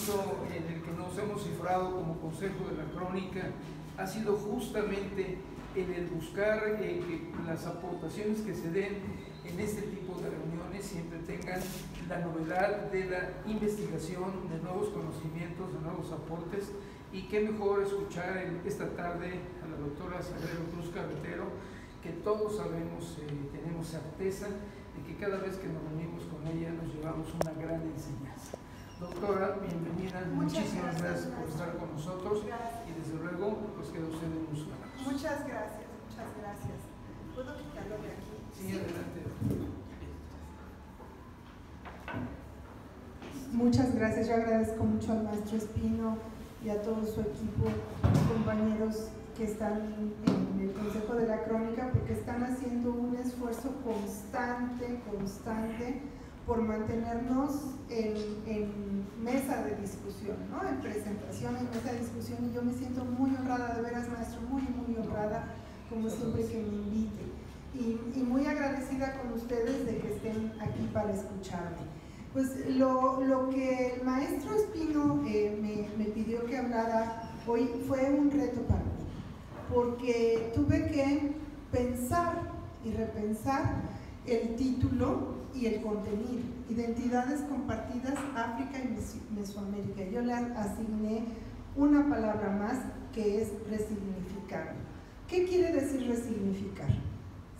momento en el que nos hemos cifrado como Consejo de la Crónica ha sido justamente en el buscar que las aportaciones que se den en este tipo de reuniones siempre tengan la novedad de la investigación, de nuevos conocimientos, de nuevos aportes, y qué mejor escuchar esta tarde a la doctora Sagrero Cruz Carretero, que todos sabemos, tenemos certeza de que cada vez que nos reunimos con ella nos llevamos una gran enseñanza. Doctora, bienvenida, muchísimas gracias por estar con nosotros. Gracias. Y desde luego, pues queda usted en sus manos. Muchas gracias, muchas gracias. ¿Puedo quitarlo de aquí? Sí, adelante. Muchas gracias, yo agradezco mucho al maestro Espino y a todo su equipo, compañeros que están en el Consejo de la Crónica, porque están haciendo un esfuerzo constante por mantenernos en mesa de discusión, ¿no? En presentación, en mesa de discusión, y yo me siento muy honrada, de veras, maestro, muy honrada, como siempre que me invite, y muy agradecida con ustedes de que estén aquí para escucharme. Pues lo que el maestro Espino me pidió que hablara hoy fue un reto para mí, porque tuve que pensar y repensar el título y el contenido: Identidades compartidas, África y Mesoamérica. Yo le asigné una palabra más, que es resignificar. ¿Qué quiere decir resignificar?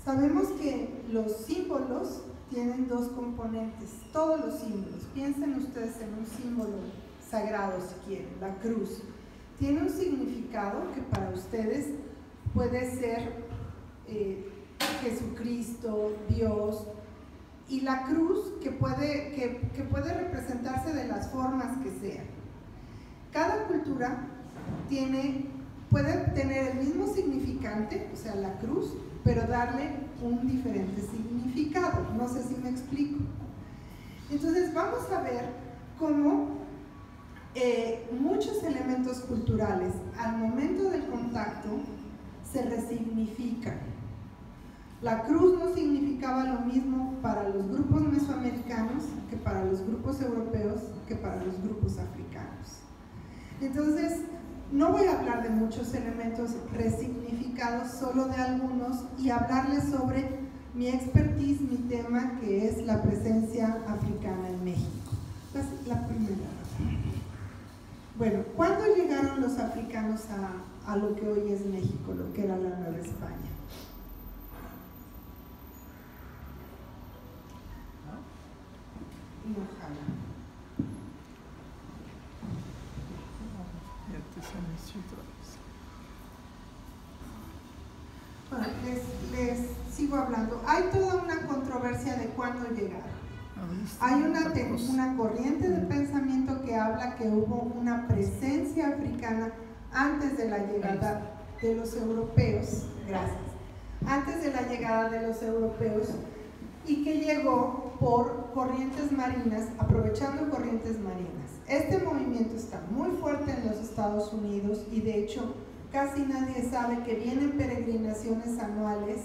Sabemos que los símbolos tienen dos componentes, todos los símbolos. Piensen ustedes en un símbolo sagrado, si quieren, la cruz. Tiene un significado que para ustedes puede ser Jesucristo, Dios, y la cruz que puede representarse de las formas que sean. Cada cultura puede tener el mismo significante, o sea, la cruz, pero darle un diferente significado. No sé si me explico. Entonces vamos a ver cómo muchos elementos culturales al momento del contacto se resignifican. La cruz no significaba lo mismo para los grupos mesoamericanos que para los grupos europeos, que para los grupos africanos. Entonces, no voy a hablar de muchos elementos resignificados, solo de algunos, y hablarles sobre mi expertise, mi tema, que es la presencia africana en México. Pues, la primera. Bueno, ¿cuándo llegaron los africanos a lo que hoy es México, lo que era la Nueva España? No jala. Bueno, les sigo hablando. Hay toda una controversia de cuándo llegaron. Hay una corriente de pensamiento que habla que hubo una presencia africana antes de la llegada de los europeos. Gracias. Antes de la llegada de los europeos, y que llegó por corrientes marinas, aprovechando corrientes marinas. Este movimiento está muy fuerte en los Estados Unidos, y de hecho casi nadie sabe que vienen peregrinaciones anuales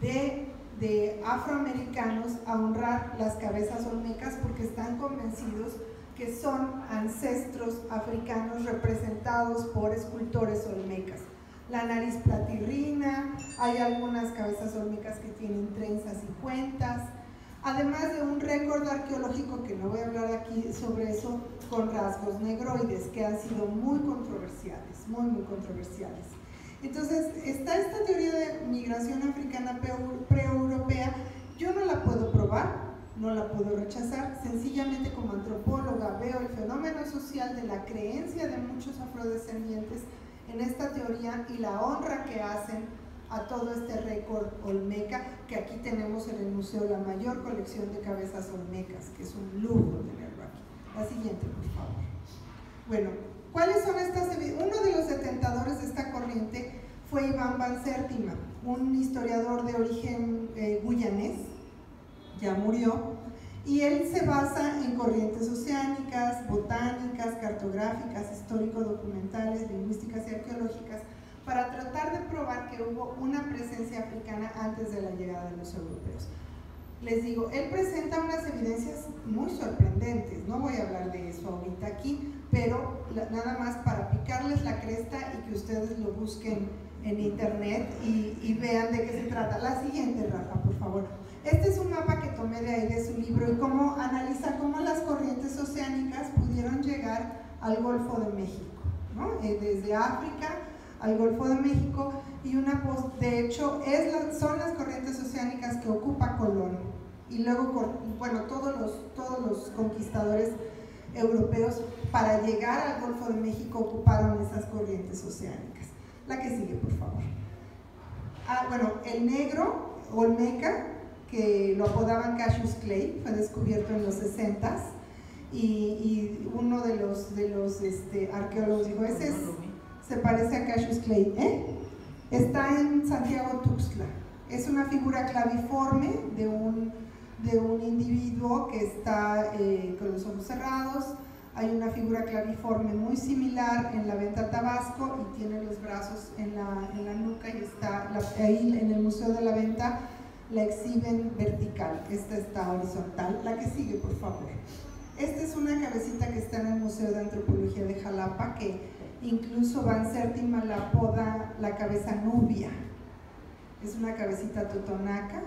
de afroamericanos a honrar las cabezas olmecas, porque están convencidos que son ancestros africanos representados por escultores olmecas. La nariz platirrina, hay algunas cabezas olmecas que tienen trenzas y cuentas, además de un récord arqueológico, que no voy a hablar aquí sobre eso, con rasgos negroides, que han sido muy controversiales, muy controversiales. Entonces, está esta teoría de migración africana preeuropea. Yo no la puedo probar, no la puedo rechazar, sencillamente como antropóloga veo el fenómeno social de la creencia de muchos afrodescendientes en esta teoría y la honra que hacen a todo este récord olmeca, que aquí tenemos en el museo la mayor colección de cabezas olmecas, que es un lujo tenerlo aquí. La siguiente, por favor. Bueno, ¿cuáles son estas evidencias? Uno de los detentadores de esta corriente fue Iván Van Sértima, un historiador de origen guyanés, ya murió, y él se basa en corrientes oceánicas, botánicas, cartográficas, histórico-documentales, lingüísticas y arqueológicas, para tratar de probar que hubo una presencia africana antes de la llegada de los europeos. les digo, él presenta unas evidencias muy sorprendentes. No voy a hablar de eso ahorita aquí, pero nada más para picarles la cresta y que ustedes lo busquen en internet y vean de qué se trata. La siguiente, Rafa, por favor. Este es un mapa que tomé de ahí de su libro y cómo analiza cómo las corrientes oceánicas pudieron llegar al Golfo de México, ¿no? Desde África al Golfo de México, y de hecho son las corrientes oceánicas que ocupa Colón, y luego, bueno, todos los conquistadores europeos para llegar al Golfo de México ocuparon esas corrientes oceánicas. La que sigue, por favor. Bueno, el negro, Olmeca, que lo apodaban Cassius Clay, fue descubierto en los 60s, y uno de los arqueólogos dijo, se parece a Cassius Clay, está en Santiago Tuxtla. Es una figura claviforme de un individuo que está con los ojos cerrados. Hay una figura claviforme muy similar en la Venta Tabasco y tiene los brazos en la nuca, y está ahí en el Museo de la Venta la exhiben vertical. Esta está horizontal. La que sigue, por favor. Esta es una cabecita que está en el Museo de Antropología de Jalapa, que incluso Van Séptima la apoda la cabeza nubia. Es una cabecita totonaca.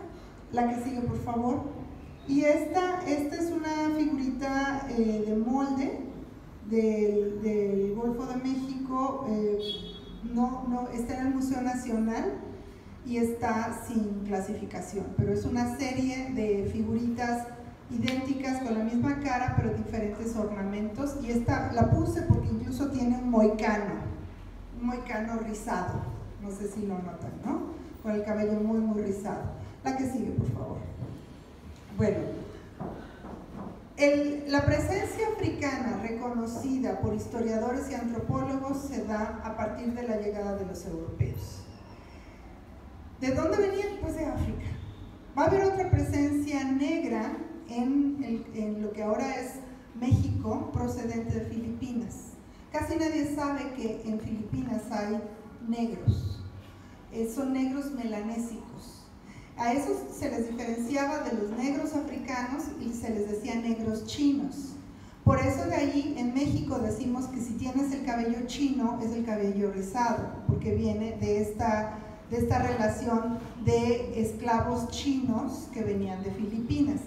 La que sigue, por favor. Y esta es una figurita de molde del Golfo de México. Está en el Museo Nacional y está sin clasificación, pero es una serie de figuritas idénticas con la misma cara pero diferentes ornamentos, y esta la puse porque incluso tiene un moicano rizado, no sé si lo notan, ¿no? Con el cabello muy muy rizado. La que sigue, por favor. Bueno, la presencia africana reconocida por historiadores y antropólogos se da a partir de la llegada de los europeos. ¿De dónde venían? Pues de África. Va a haber otra presencia negra en lo que ahora es México, procedente de Filipinas. Casi nadie sabe que en Filipinas hay negros. Son negros melanésicos. A esos se les diferenciaba de los negros africanos y se les decía negros chinos. Por eso de ahí en México decimos que si tienes el cabello chino es el cabello rizado, porque viene de esta relación de esclavos chinos que venían de Filipinas.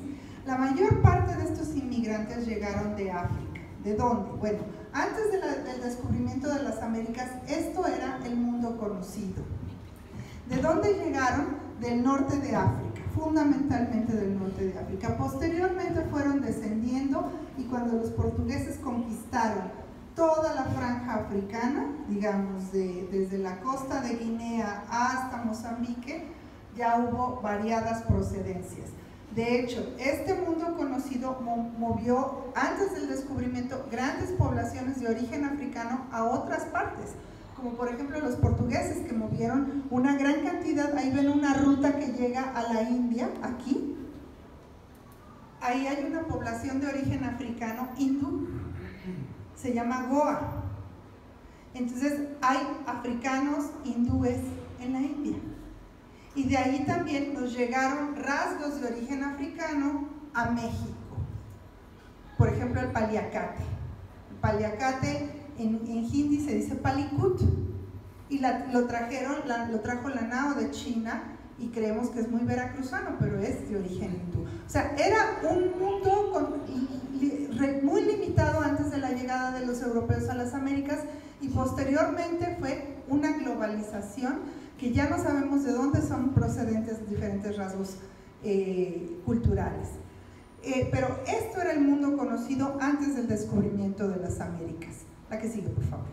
La mayor parte de estos inmigrantes llegaron de África. ¿De dónde? Bueno, antes del descubrimiento de las Américas, esto era el mundo conocido. ¿De dónde llegaron? Del norte de África, fundamentalmente del norte de África. Posteriormente fueron descendiendo, y cuando los portugueses conquistaron toda la franja africana, digamos desde la costa de Guinea hasta Mozambique, ya hubo variadas procedencias. De hecho, este mundo conocido movió antes del descubrimiento grandes poblaciones de origen africano a otras partes, como por ejemplo los portugueses, que movieron una gran cantidad. Ahí ven una ruta que llega a la India, aquí. Ahí hay una población de origen africano hindú, se llama Goa. Entonces hay africanos hindúes en la India. Y de ahí también nos llegaron rasgos de origen africano a México. Por ejemplo, el paliacate. El paliacate en hindi se dice palikut, y lo trajo la nao de China, y creemos que es muy veracruzano, pero es de origen hindú. O sea, era un mundo muy limitado antes de la llegada de los europeos a las Américas, y posteriormente fue una globalización que ya no sabemos de dónde son procedentes diferentes rasgos culturales. Pero esto era el mundo conocido antes del descubrimiento de las Américas. La que sigue, por favor.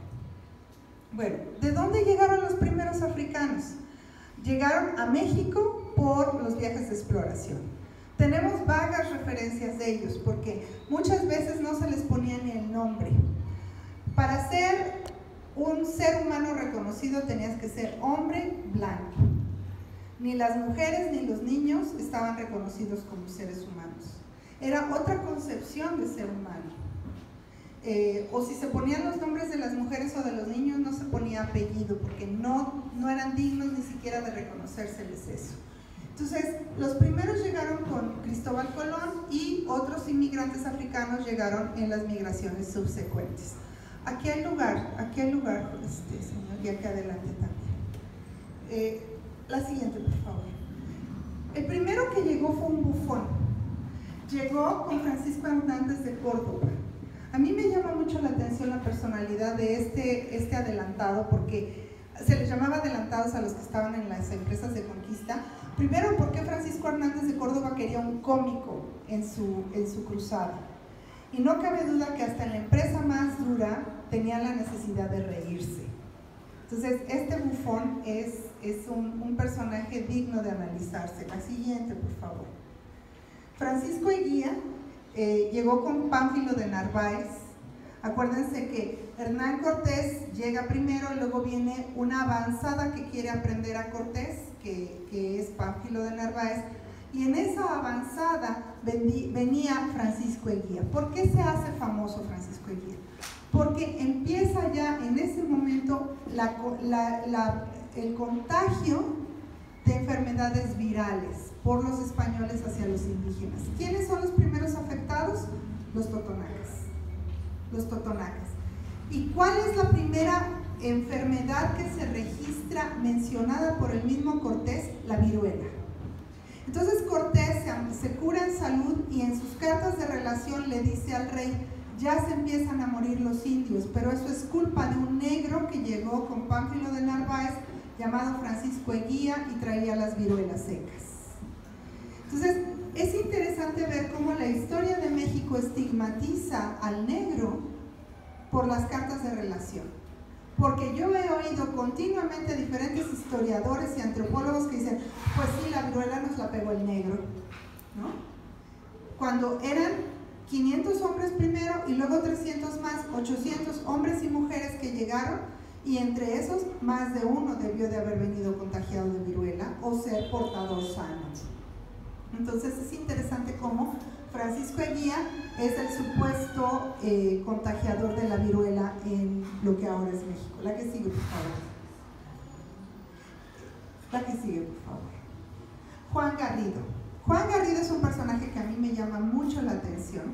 Bueno, ¿de dónde llegaron los primeros africanos? Llegaron a México por los viajes de exploración. Tenemos vagas referencias de ellos, porque muchas veces no se les ponía ni el nombre. Para ser un ser humano reconocido tenías que ser hombre blanco. Ni las mujeres ni los niños estaban reconocidos como seres humanos. Era otra concepción de ser humano. O si se ponían los nombres de las mujeres o de los niños, no se ponía apellido, porque no eran dignos ni siquiera de reconocérseles eso. Entonces, los primeros llegaron con Cristóbal Colón y otros inmigrantes africanos llegaron en las migraciones subsecuentes. Aquí hay lugar, señor, y aquí adelante también. La siguiente, por favor. El primero que llegó fue un bufón. Llegó con Francisco Hernández de Córdoba. A mí me llama mucho la atención la personalidad de este adelantado, porque se les llamaba adelantados a los que estaban en las empresas de conquista. Primero, porque Francisco Hernández de Córdoba quería un cómico en su cruzada. Y no cabe duda que hasta en la empresa más dura tenía la necesidad de reírse. Entonces, este bufón es un personaje digno de analizarse. La siguiente, por favor. Francisco Eguía llegó con Pánfilo de Narváez. Acuérdense que Hernán Cortés llega primero y luego viene una avanzada que quiere aprender a Cortés, que es Pánfilo de Narváez, y en esa avanzada venía Francisco Eguía. ¿Por qué se hace famoso Francisco Eguía? Porque empieza ya en ese momento el contagio de enfermedades virales por los españoles hacia los indígenas. ¿Quiénes son los primeros afectados? Los totonacas. Los totonacas. ¿Y cuál es la primera enfermedad que se registra mencionada por el mismo Cortés? La viruela. Entonces Cortés se cura en salud y en sus cartas de relación le dice al rey: ya se empiezan a morir los indios, pero eso es culpa de un negro que llegó con Pánfilo de Narváez llamado Francisco Eguía y traía las viruelas secas. Entonces es interesante ver cómo la historia de México estigmatiza al negro por las cartas de relación, porque yo he oído continuamente a diferentes historiadores y antropólogos que dicen: pues sí, la viruela nos la pegó el negro, ¿no? Cuando eran 500 hombres primero y luego 300 más, 800 hombres y mujeres que llegaron, y entre esos más de uno debió de haber venido contagiado de viruela o ser portador sano. Entonces es interesante cómo Francisco Eguía es el supuesto contagiador de la viruela en lo que ahora es México. La que sigue, por favor. La que sigue, por favor. Juan Garrido. Juan Garrido es un personaje que a mí me llama mucho la atención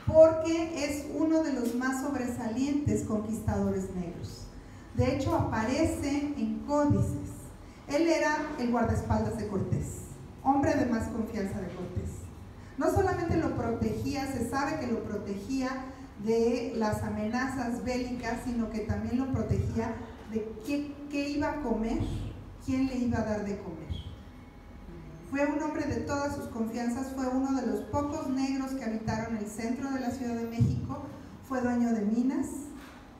porque es uno de los más sobresalientes conquistadores negros. De hecho, aparece en códices. Él era el guardaespaldas de Cortés, hombre de más confianza de Cortés. No solamente lo protegía, se sabe que lo protegía de las amenazas bélicas, sino que también lo protegía de qué iba a comer, quién le iba a dar de comer. Fue un hombre de todas sus confianzas, fue uno de los pocos negros que habitaron el centro de la Ciudad de México, fue dueño de minas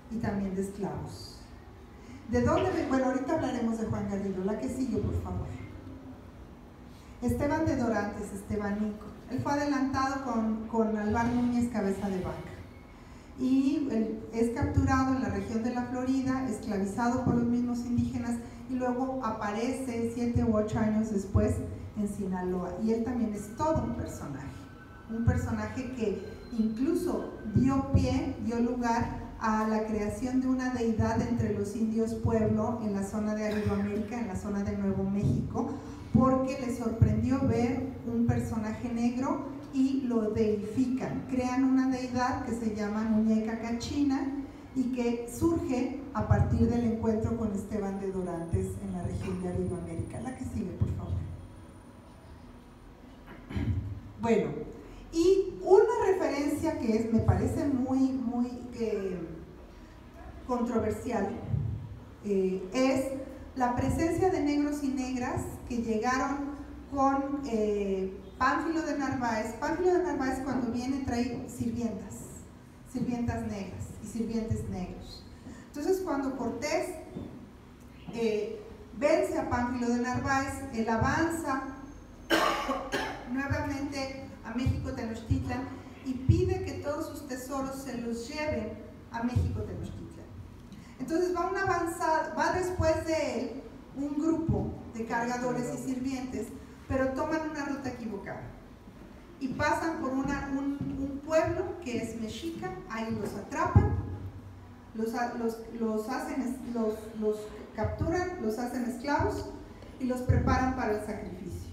y también de esclavos. ¿De dónde? Bueno, ahorita hablaremos de Juan Garrido. La que sigue, por favor. Esteban de Dorantes, Estebanico. Él fue adelantado con Alvar Núñez Cabeza de Vaca. Y es capturado en la región de la Florida, esclavizado por los mismos indígenas, y luego aparece 7 u 8 años después en Sinaloa. Y él también es todo un personaje que incluso dio lugar a la creación de una deidad entre los indios pueblo en la zona de Arizoamérica, en la zona de Nuevo México, porque les sorprendió ver un personaje negro y lo deifican. Crean una deidad que se llama Muñeca Cachina y que surge a partir del encuentro con Esteban de Dorantes en la región de Arizoamérica. La que sigue, por favor. Bueno, y una referencia que me parece muy controversial es la presencia de negros y negras que llegaron con Pánfilo de Narváez. Pánfilo de Narváez, cuando viene, trae sirvientas negras y sirvientes negros. Entonces, cuando Cortés vence a Pánfilo de Narváez, él avanza nuevamente a México Tenochtitlan y pide que todos sus tesoros se los lleven a México Tenochtitlan. Entonces va después de él un grupo de cargadores y sirvientes, pero toman una ruta equivocada y pasan por un pueblo que es mexica. Ahí los atrapan, los capturan, los hacen esclavos y los preparan para el sacrificio.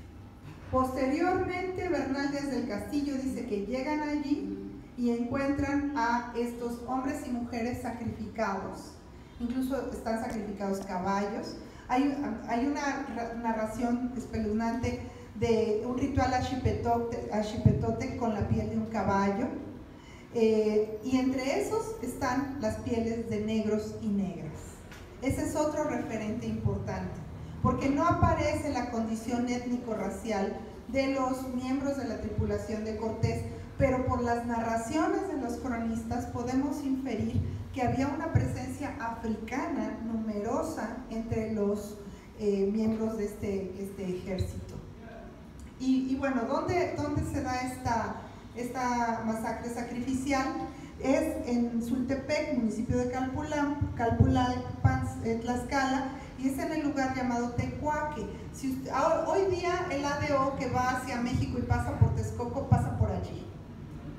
Posteriormente, Bernaldez del Castillo dice que llegan allí y encuentran a estos hombres y mujeres sacrificados. Incluso están sacrificados caballos. Hay una narración espeluznante de un ritual ashipetote con la piel de un caballo. Y entre esos están las pieles de negros y negras. Ese es otro referente importante, porque no aparece la condición étnico-racial de los miembros de la tripulación de Cortés, pero por las narraciones de los cronistas podemos inferir que había una presencia africana numerosa entre los miembros de este ejército. Y bueno, ¿dónde se da esta masacre sacrificial? Es en Sultepec, municipio de Calpulalpan, Tlaxcala, y es en el lugar llamado Tecuaque. Hoy día el ADO que va hacia México y pasa por Texcoco pasa por allí.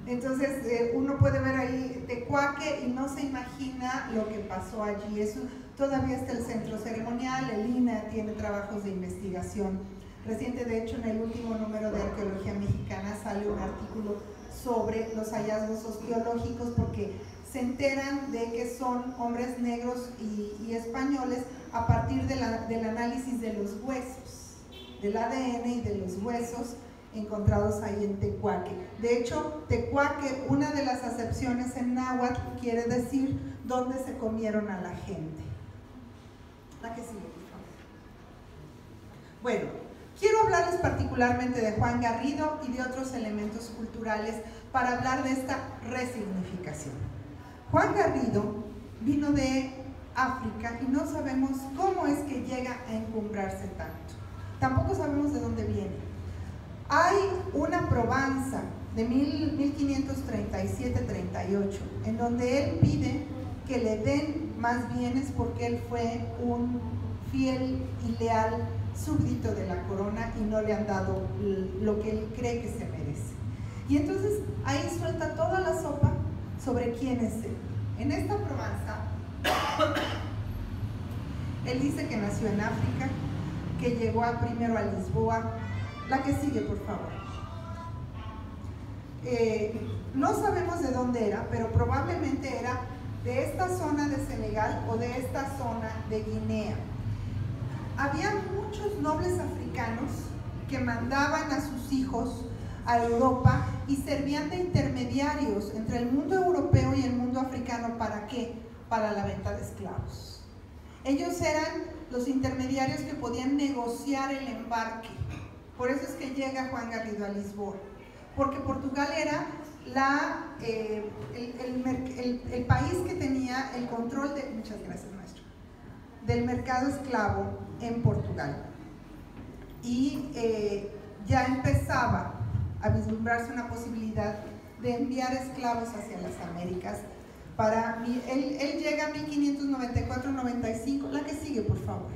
Entonces uno puede ver ahí Tecuaque y no se imagina lo que pasó allí. Eso todavía está el centro ceremonial, el INA tiene trabajos de investigación reciente. De hecho, en el último número de Arqueología Mexicana sale un artículo sobre los hallazgos osteológicos, porque se enteran de que son hombres negros y españoles a partir del análisis de los huesos, del ADN y de los huesos encontrados ahí en Tecuaque. De hecho, Tecuaque, una de las acepciones en náhuatl, quiere decir donde se comieron a la gente. La que sigue, por favor. Bueno, quiero hablarles particularmente de Juan Garrido y de otros elementos culturales para hablar de esta resignificación. Juan Garrido vino de África y no sabemos cómo es que llega a encumbrarse tanto. Tampoco sabemos de dónde viene. Hay una probanza de 1537-38 en donde él pide que le den más bienes porque él fue un fiel y leal súbdito de la corona y no le han dado lo que él cree que se merece. Y entonces ahí suelta toda la sopa sobre quién es él. En esta probanza, él dice que nació en África, que llegó primero a Lisboa. La que sigue, por favor. No sabemos de dónde era, pero probablemente era de esta zona de Senegal o de esta zona de Guinea. Había muchos nobles africanos que mandaban a sus hijos a Europa y servían de intermediarios entre el mundo europeo y el mundo africano. ¿Para qué? Para la venta de esclavos. Ellos eran los intermediarios que podían negociar el embarque. Por eso es que llega Juan Garrido a Lisboa, porque Portugal era el país que tenía el control de, muchas gracias maestro, del mercado esclavo en Portugal. Y ya empezaba a vislumbrarse una posibilidad de enviar esclavos hacia las Américas. Él llega a 1594-95, la que sigue, por favor.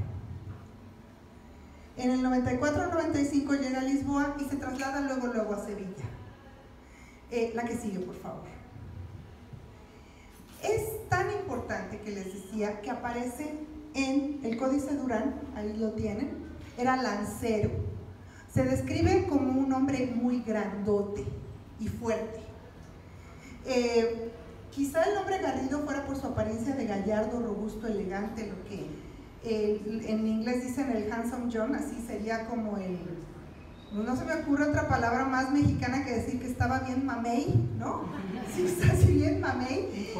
En el 94-95 llega a Lisboa y se traslada luego a Sevilla. La que sigue, por favor. Es tan importante que les decía que aparece en el Códice Durán, ahí lo tienen, era lancero. Se describe como un hombre muy grandote y fuerte. Quizá el nombre Garrido fuera por su apariencia de gallardo, robusto, elegante, lo que en inglés dicen el handsome John, así sería como no se me ocurre otra palabra más mexicana que decir que estaba bien mamey, ¿no? Sí, está así bien mamey.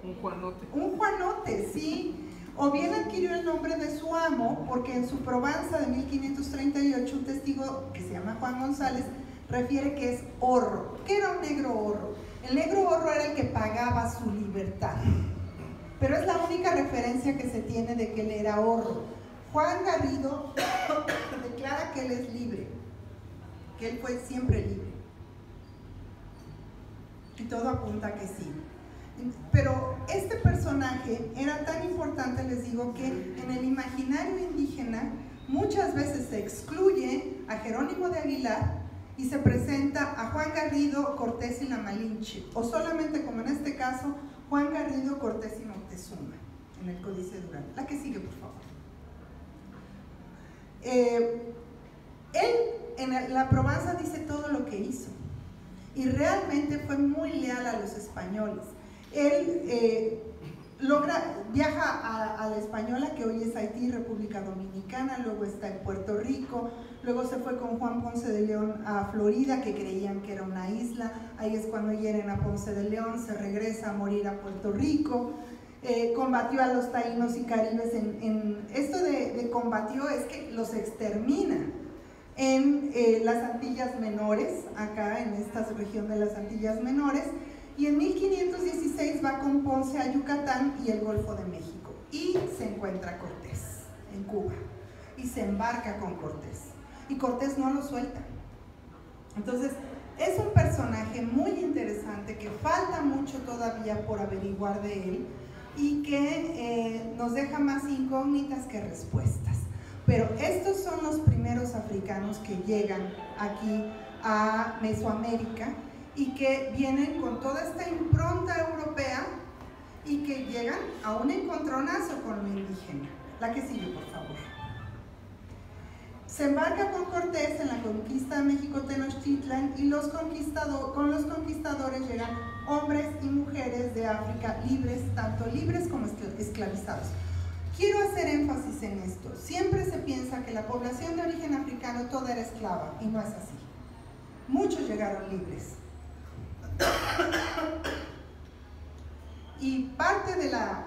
Un Juanote. Un Juanote, sí. O bien adquirió el nombre de su amo, porque en su probanza de 1538 un testigo que se llama Juan González refiere que es horro. ¿Qué era un negro horro? El negro horro era el que pagaba su libertad. Pero es la única referencia que se tiene de que él era horro. Juan Garrido declara que él es libre, que él fue siempre libre. Y todo apunta a que sí. Pero este personaje era tan importante, les digo, que en el imaginario indígena muchas veces se excluye a Jerónimo de Aguilar y se presenta a Juan Garrido, Cortés y la Malinche, o solamente, como en este caso, Juan Garrido, Cortés y Moctezuma, en el Códice Durán. La que sigue, por favor. Él en la Provenza dice todo lo que hizo y realmente fue muy leal a los españoles. Él viaja a la Española, que hoy es Haití, República Dominicana, luego está en Puerto Rico, luego se fue con Juan Ponce de León a Florida, que creían que era una isla, ahí es cuando hieren a Ponce de León, se regresa a morir a Puerto Rico, combatió a los taínos y caribes esto de combatió es que los extermina en las Antillas Menores, acá en esta región de las Antillas Menores, y en 1516 va con Ponce a Yucatán y el Golfo de México y se encuentra Cortés en Cuba y se embarca con Cortés y Cortés no lo suelta. Entonces es un personaje muy interesante que falta mucho todavía por averiguar de él y que nos deja más incógnitas que respuestas. Pero estos son los primeros africanos que llegan aquí a Mesoamérica y que vienen con toda esta impronta europea y que llegan a un encontronazo con lo indígena. La que sigue, por favor. Se embarca con Cortés en la conquista de México Tenochtitlan y con los conquistadores llegan hombres y mujeres de África libres, tanto libres como esclavizados. Quiero hacer énfasis en esto. Siempre se piensa que la población de origen africano toda era esclava y no es así. Muchos llegaron libres. Y parte de la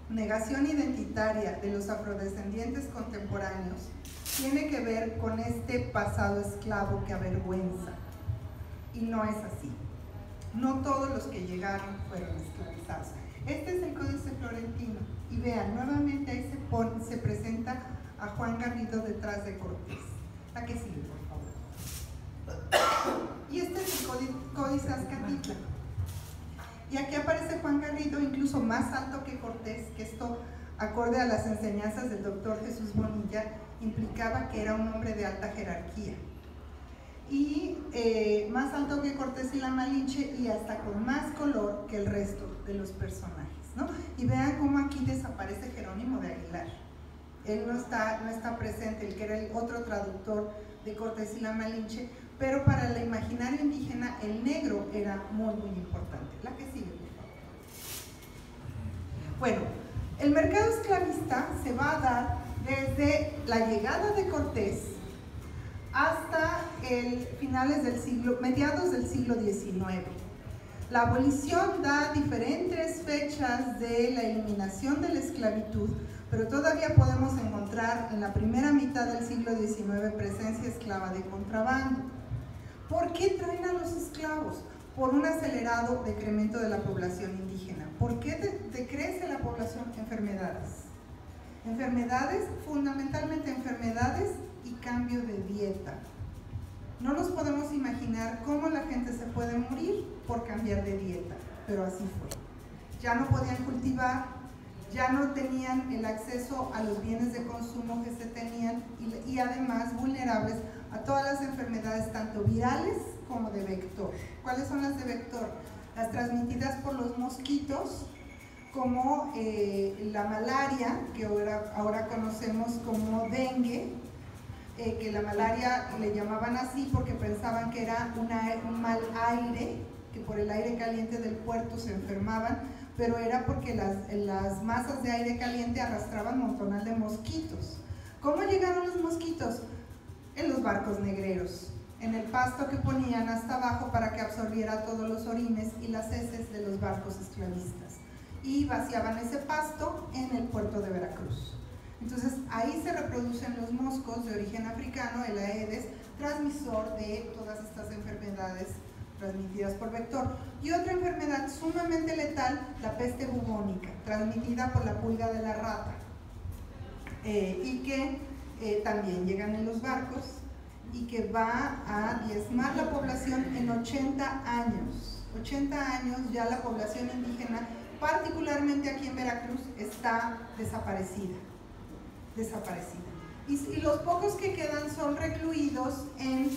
negación identitaria de los afrodescendientes contemporáneos tiene que ver con este pasado esclavo que avergüenza. Y no es así. No todos los que llegaron fueron esclavizados. Este es el Códice Florentino. Y vean, nuevamente ahí se presenta a Juan Garrido detrás de Cortés. La que sigue, por favor. Y este es el Códice Azcatitlan. Y aquí aparece Juan Garrido incluso más alto que Cortés, que esto, acorde a las enseñanzas del doctor Jesús Bonilla, implicaba que era un hombre de alta jerarquía. Y más alto que Cortés y la Malinche y hasta con más color que el resto de los personajes, ¿no? Y vean cómo aquí desaparece Jerónimo de Aguilar. Él no está presente, el que era el otro traductor de Cortés y la Malinche, pero para el imaginario indígena el negro era muy, muy importante. La que sigue, por favor. Bueno, el mercado esclavista se va a dar desde la llegada de Cortés hasta mediados del siglo XIX. La abolición da diferentes fechas de la eliminación de la esclavitud, pero todavía podemos encontrar en la primera mitad del siglo XIX presencia esclava de contrabando. ¿Por qué traen a los esclavos? Por un acelerado decremento de la población indígena. ¿Por qué decrece la población? Enfermedades. Enfermedades, fundamentalmente enfermedades y cambio de dieta. No nos podemos imaginar cómo la gente se puede morir por cambiar de dieta, pero así fue. Ya no podían cultivar, ya no tenían el acceso a los bienes de consumo que se tenían y además vulnerables a todas las enfermedades, tanto virales como de vector. ¿Cuáles son las de vector? Las transmitidas por los mosquitos, como la malaria, que ahora conocemos como dengue, que la malaria le llamaban así porque pensaban que era un mal aire, que por el aire caliente del puerto se enfermaban, pero era porque las masas de aire caliente arrastraban un montonal de mosquitos. ¿Cómo llegaron los mosquitos? En los barcos negreros, en el pasto que ponían hasta abajo para que absorbiera todos los orines y las heces de los barcos esclavistas, y vaciaban ese pasto en el puerto de Veracruz. Entonces ahí se reproducen los moscos de origen africano, el Aedes, transmisor de todas estas enfermedades transmitidas por vector. Y otra enfermedad sumamente letal, la peste bubónica, transmitida por la pulga de la rata, y que también llegan en los barcos y que va a diezmar la población en 80 años. 80 años ya la población indígena, particularmente aquí en Veracruz, está desaparecida. Y los pocos que quedan son recluidos en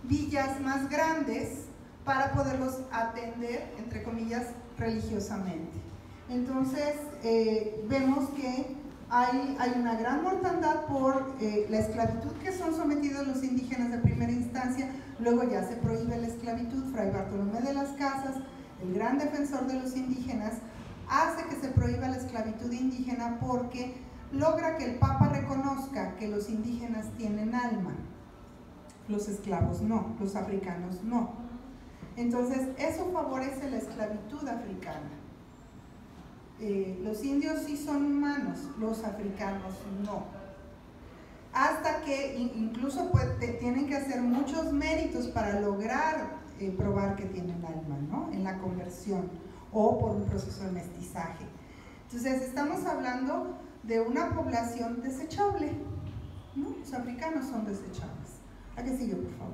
villas más grandes para poderlos atender, entre comillas, religiosamente. Entonces, vemos que Hay una gran mortandad por la esclavitud que son sometidos los indígenas de primera instancia. Luego ya se prohíbe la esclavitud. Fray Bartolomé de las Casas, el gran defensor de los indígenas, hace que se prohíba la esclavitud indígena porque logra que el Papa reconozca que los indígenas tienen alma, los esclavos no, los africanos no. Entonces eso favorece la esclavitud africana. Los indios sí son humanos, los africanos no. Hasta que incluso tienen que hacer muchos méritos para lograr probar que tienen alma, ¿no? En la conversión o por un proceso de mestizaje. Entonces estamos hablando de una población desechable, ¿no? Los africanos son desechables. ¿A qué sigue, por favor?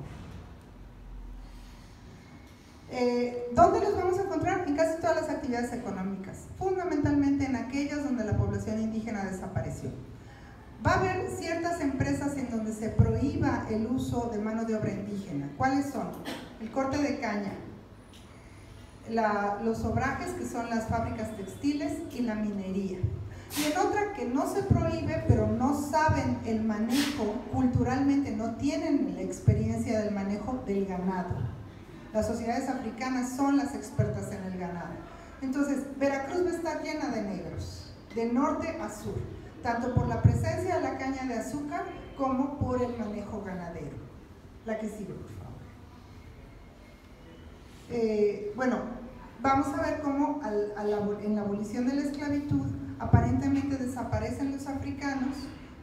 ¿Dónde los vamos a encontrar? En casi todas las actividades económicas, fundamentalmente en aquellas donde la población indígena desapareció. Va a haber ciertas empresas en donde se prohíba el uso de mano de obra indígena. ¿Cuáles son? El corte de caña, los obrajes, que son las fábricas textiles, y la minería. Y en otra que no se prohíbe, pero no saben el manejo, culturalmente no tienen la experiencia del manejo del ganado. Las sociedades africanas son las expertas en el ganado. Entonces, Veracruz va a estar llena de negros, de norte a sur, tanto por la presencia de la caña de azúcar como por el manejo ganadero. La que sigue, por favor. Bueno, vamos a ver cómo en la abolición de la esclavitud aparentemente desaparecen los africanos,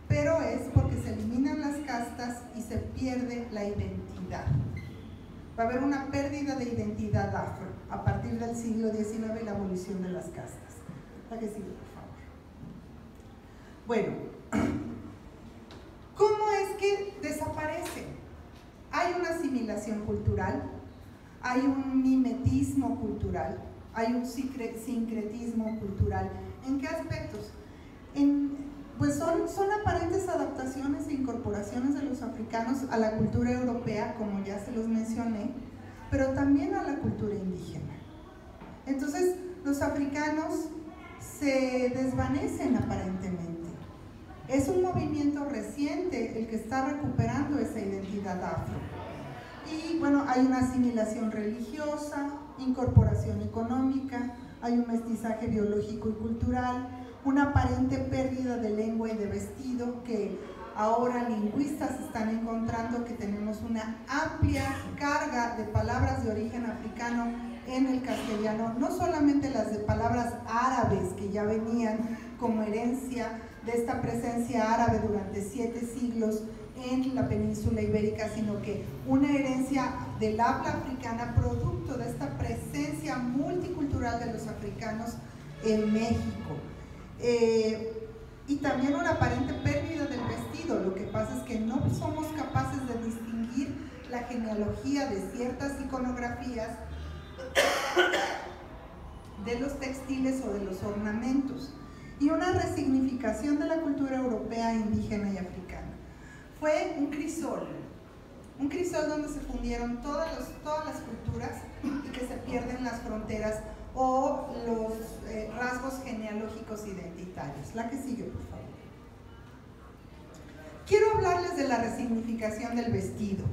pero es porque se eliminan las castas y se pierde la identidad. Va a haber una pérdida de identidad afro a partir del siglo XIX y la abolición de las castas. La que sigue, por favor. Bueno, ¿cómo es que desaparecen? Hay una asimilación cultural, hay un mimetismo cultural, hay un sincretismo cultural. ¿En qué aspectos? Pues son aparentes adaptaciones e incorporaciones de los africanos a la cultura europea, como ya se los mencioné, pero también a la cultura indígena. Entonces, los africanos se desvanecen aparentemente. Es un movimiento reciente el que está recuperando esa identidad afro. Y bueno, hay una asimilación religiosa, incorporación económica, hay un mestizaje biológico y cultural, una aparente pérdida de lengua y de vestido que ahora lingüistas están encontrando que tenemos una amplia carga de palabras de origen africano en el castellano, no solamente las de palabras árabes que ya venían como herencia de esta presencia árabe durante 7 siglos en la península ibérica, sino que una herencia del habla africana producto de esta presencia multicultural de los africanos en México. Y también una aparente pérdida del vestido. Lo que pasa es que no somos capaces de distinguir la genealogía de ciertas iconografías de los textiles o de los ornamentos, y una resignificación de la cultura europea, indígena y africana. Fue un crisol donde se fundieron todas las culturas y que se pierden las fronteras o los rasgos genealógicos identitarios. La que sigue, por favor. Quiero hablarles de la resignificación del vestido.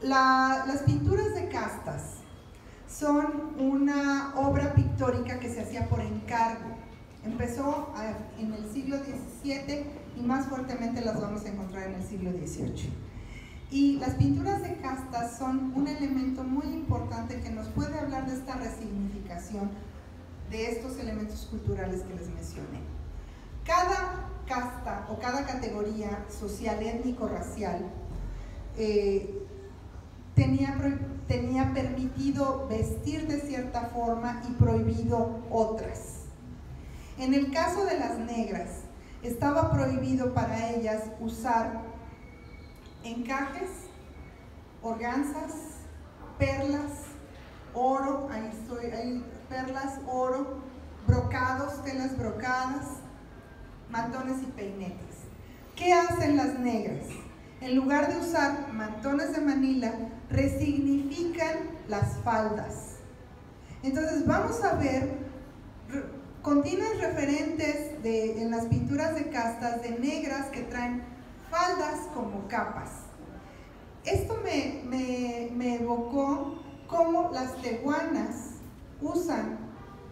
Las pinturas de castas son una obra pictórica que se hacía por encargo. Empezó en el siglo XVII y más fuertemente las vamos a encontrar en el siglo XVIII. Y las pinturas de castas son un elemento muy importante que nos puede hablar de esta resignificación de estos elementos culturales que les mencioné. Cada casta o cada categoría social, étnico-racial tenía permitido vestir de cierta forma y prohibido otras. En el caso de las negras, estaba prohibido para ellas usar encajes, organzas, perlas, oro, hay perlas, oro, brocados, telas brocadas, mantones y peinetes. ¿Qué hacen las negras? En lugar de usar mantones de Manila, resignifican las faldas. Entonces vamos a ver continuos referentes en las pinturas de castas de negras que traen faldas como capas. Esto me evocó cómo las tehuanas usan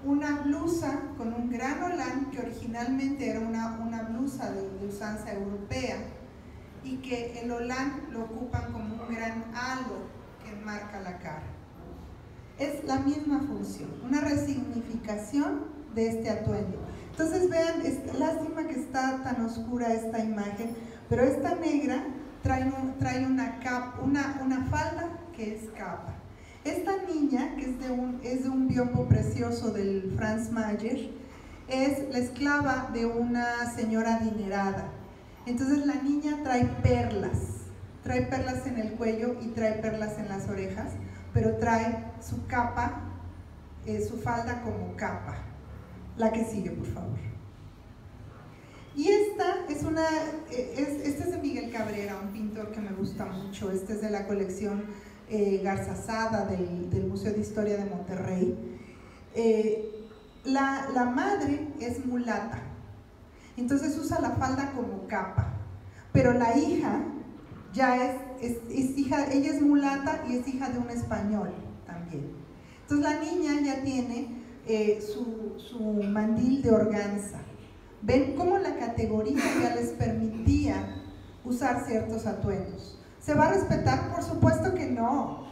una blusa con un gran holán que originalmente era una blusa de usanza europea, y que el holán lo ocupan como un gran halo que enmarca la cara. Es la misma función, una resignificación de este atuendo. Entonces vean, es lástima que está tan oscura esta imagen, pero esta negra trae una falda que es capa. Esta niña, que es de un biombo precioso del Franz Mayer, es la esclava de una señora adinerada. Entonces la niña trae perlas en el cuello y trae perlas en las orejas, pero trae su capa, su falda como capa. La que sigue, por favor. Y esta es de Miguel Cabrera, un pintor que me gusta mucho. Este es de la colección Garzazada del Museo de Historia de Monterrey. La madre es mulata, entonces usa la falda como capa, pero la hija ya es hija, ella es mulata y es hija de un español también. Entonces la niña ya tiene su mandil de organza. ¿Ven cómo la categoría ya les permitía usar ciertos atuendos? ¿Se va a respetar? Por supuesto que no.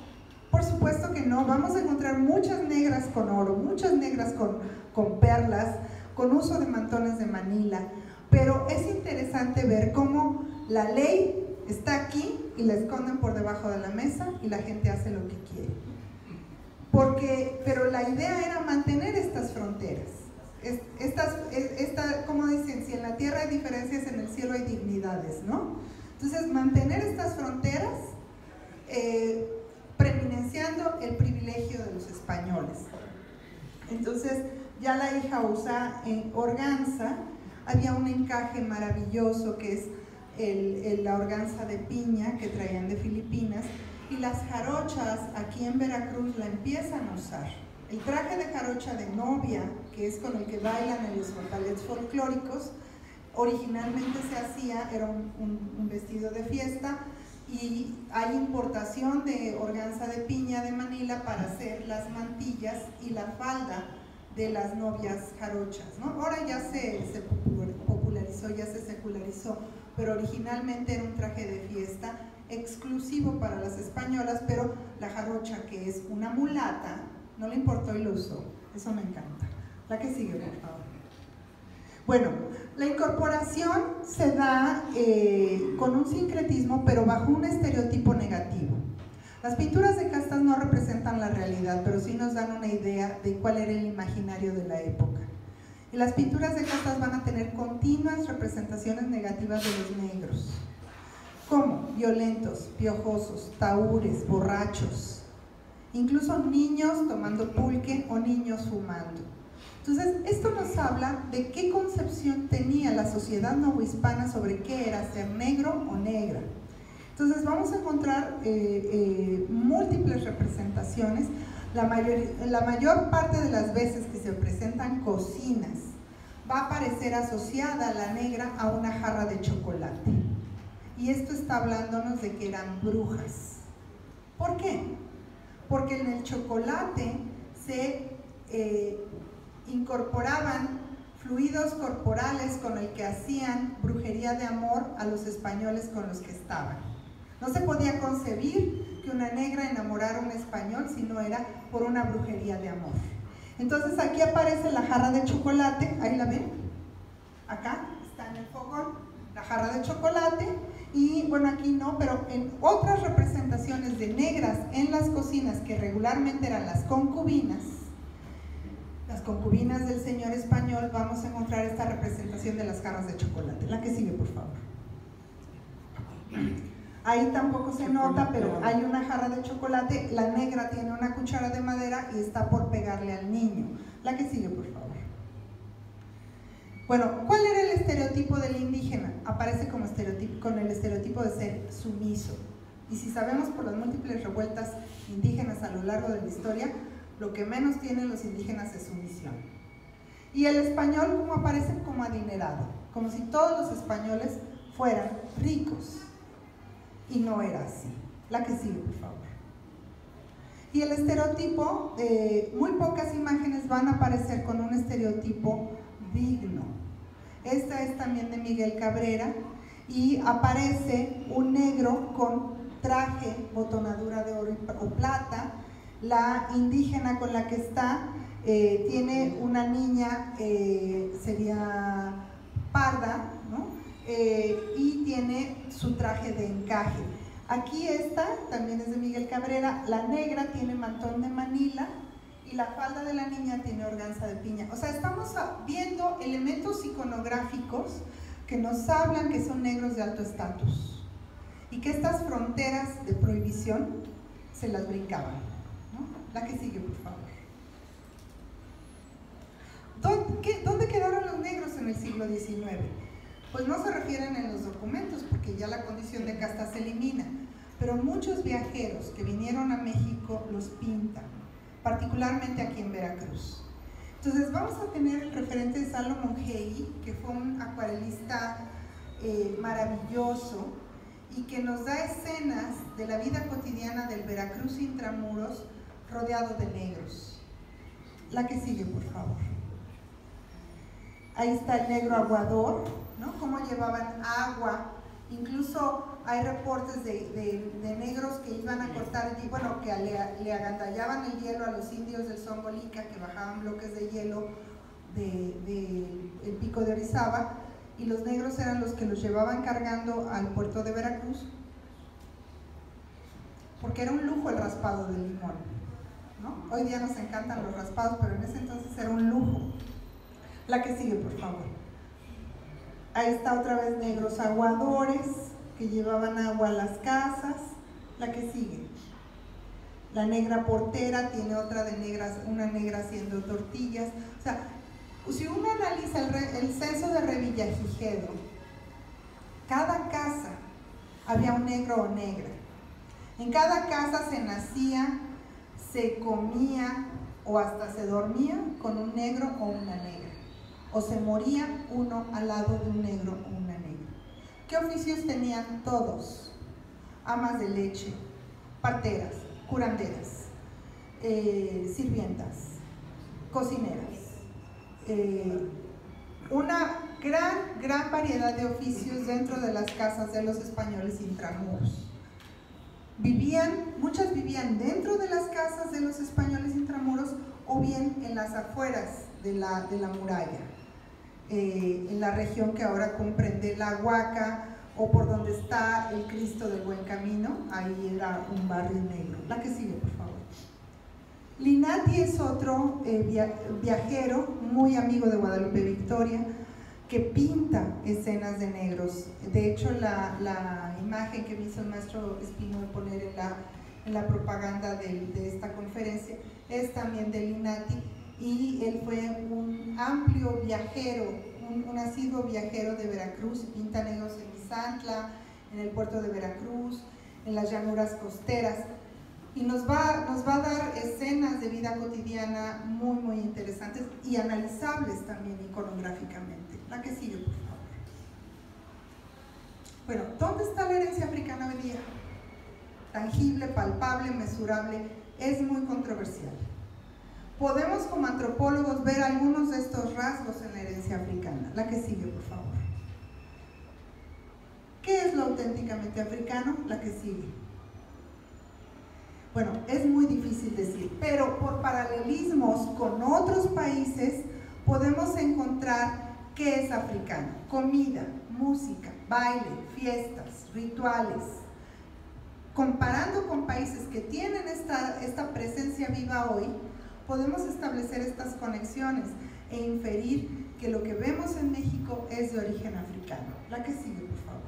Por supuesto que no. Vamos a encontrar muchas negras con oro, muchas negras con perlas, con uso de mantones de Manila, pero es interesante ver cómo la ley está aquí y la esconden por debajo de la mesa y la gente hace lo que quiere. Pero la idea era mantener estas fronteras. Como dicen, si en la tierra hay diferencias, en el cielo hay dignidades, ¿no? Entonces, mantener estas fronteras preeminenciando el privilegio de los españoles. Entonces, ya la hija usa organza. Había un encaje maravilloso que es la organza de piña que traían de Filipinas, y las jarochas aquí en Veracruz la empiezan a usar. El traje de jarocha de novia, que es con el que bailan en los ballets folclóricos, originalmente se hacía, era un vestido de fiesta, y hay importación de organza de piña de Manila para hacer las mantillas y la falda de las novias jarochas, ¿no? Ahora ya se popularizó, ya se secularizó, pero originalmente era un traje de fiesta exclusivo para las españolas, pero la jarocha, que es una mulata, no le importó y lo usó. Eso me encanta. La que sigue, por favor. Bueno, la incorporación se da con un sincretismo, pero bajo un estereotipo negativo. Las pinturas de castas no representan la realidad, pero sí nos dan una idea de cuál era el imaginario de la época. Y las pinturas de castas van a tener continuas representaciones negativas de los negros, como violentos, piojosos, tahúres, borrachos, incluso niños tomando pulque o niños fumando. Entonces, esto nos habla de qué concepción tenía la sociedad novohispana sobre qué era ser negro o negra. Entonces, vamos a encontrar múltiples representaciones. La mayor parte de las veces que se presentan cocinas, va a aparecer asociada a la negra a una jarra de chocolate. Y esto está hablándonos de que eran brujas. ¿Por qué? Porque en el chocolate se incorporaban fluidos corporales con el que hacían brujería de amor a los españoles con los que estaban. No se podía concebir que una negra enamorara a un español si no era por una brujería de amor. Entonces aquí aparece la jarra de chocolate, ahí la ven, acá está en el fogón, la jarra de chocolate. Y bueno, aquí no, pero en otras representaciones de negras en las cocinas, que regularmente eran las concubinas del señor español, vamos a encontrar esta representación de las jarras de chocolate. La que sigue, por favor. Ahí tampoco se nota, pero hay una jarra de chocolate, la negra tiene una cuchara de madera y está por pegarle al niño. La que sigue, por favor. Bueno, ¿cuál era el estereotipo del indígena? Aparece como con el estereotipo de ser sumiso. Y si sabemos por las múltiples revueltas indígenas a lo largo de la historia, lo que menos tienen los indígenas es sumisión. Y el español como aparece como adinerado, como si todos los españoles fueran ricos. Y no era así. La que sigue, por favor. Y el estereotipo, muy pocas imágenes van a aparecer con un estereotipo digno. Esta es también de Miguel Cabrera y aparece un negro con traje, botonadura de oro o plata. La indígena con la que está tiene una niña, sería parda, ¿no? Y tiene su traje de encaje. Aquí esta también es de Miguel Cabrera, la negra tiene mantón de Manila y la falda de la niña tiene organza de piña. O sea, estamos viendo elementos iconográficos que nos hablan que son negros de alto estatus y que estas fronteras de prohibición se las brincaban, ¿no? La que sigue, por favor. ¿Dónde quedaron los negros en el siglo XIX? Pues no se refieren en los documentos porque ya la condición de casta se elimina, pero muchos viajeros que vinieron a México los pintan, particularmente aquí en Veracruz. Entonces vamos a tener el referente de Salomón Hey, que fue un acuarelista maravilloso y que nos da escenas de la vida cotidiana del Veracruz intramuros rodeado de negros. La que sigue, por favor. Ahí está el negro aguador, ¿no? Cómo llevaban agua. Incluso hay reportes de negros que iban a cortar, bueno, que le agandallaban el hielo a los indios del Zongolica, que bajaban bloques de hielo del pico de Orizaba, y los negros eran los que los llevaban cargando al puerto de Veracruz, porque era un lujo el raspado de limón, ¿no? Hoy día nos encantan los raspados, pero en ese entonces era un lujo. La que sigue, por favor. Ahí está otra vez negros aguadores que llevaban agua a las casas. La que sigue. La negra portera tiene otra de negras, una negra haciendo tortillas. O sea, si uno analiza el censo de Revillagigedo, cada casa había un negro o negra. En cada casa se nacía, se comía o hasta se dormía con un negro o una negra. O se moría uno al lado de un negro o una negra. ¿Qué oficios tenían todos? Amas de leche, parteras, curanderas, sirvientas, cocineras. Una gran variedad de oficios dentro de las casas de los españoles intramuros. Muchas vivían dentro de las casas de los españoles intramuros o bien en las afueras de la muralla. En la región que ahora comprende la Huaca o por donde está el Cristo del Buen Camino, ahí era un barrio negro. La que sigue, por favor. Linati es otro viajero muy amigo de Guadalupe Victoria que pinta escenas de negros. De hecho, la imagen que me hizo el maestro Espino de poner en la propaganda de esta conferencia es también de Linati. Y él fue un amplio viajero, un asiduo viajero de Veracruz, y pinta negros en Misantla, en el puerto de Veracruz, en las llanuras costeras, y nos va a dar escenas de vida cotidiana muy, muy interesantes y analizables también iconográficamente. La que sigue, por favor. Bueno, ¿dónde está la herencia africana hoy día? Tangible, palpable, mesurable, es muy controversial. Podemos como antropólogos ver algunos de estos rasgos en la herencia africana. La que sigue, por favor. ¿Qué es lo auténticamente africano? La que sigue. Bueno, es muy difícil decir, pero por paralelismos con otros países podemos encontrar qué es africano. Comida, música, baile, fiestas, rituales. Comparando con países que tienen esta presencia viva hoy, podemos establecer estas conexiones e inferir que lo que vemos en México es de origen africano. La que sigue, por favor.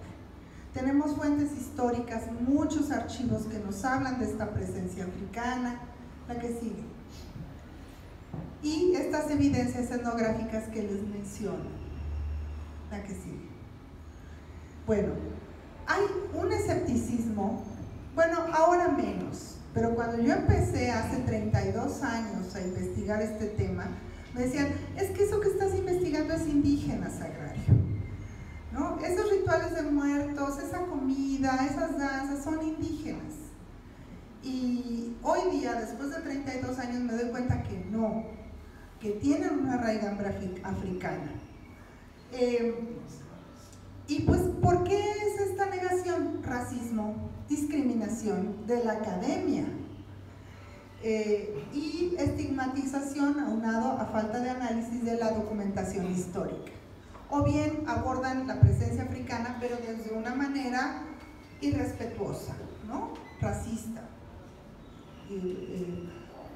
Tenemos fuentes históricas, muchos archivos que nos hablan de esta presencia africana. La que sigue. Y estas evidencias etnográficas que les menciono. La que sigue. Bueno, hay un escepticismo, bueno, ahora menos, pero cuando yo empecé hace 32 años a investigar este tema, Me decían, es que eso que estás investigando es indígena, Sagrario, ¿no? Esos rituales de muertos, esa comida, esas danzas son indígenas. Y hoy día, después de 32 años, me doy cuenta que no, que tienen una raigambre africana. Y pues, ¿por qué es esta negación? Racismo, discriminación de la academia y estigmatización aunado a falta de análisis de la documentación histórica. O bien abordan la presencia africana, pero desde una manera irrespetuosa, ¿no? Racista,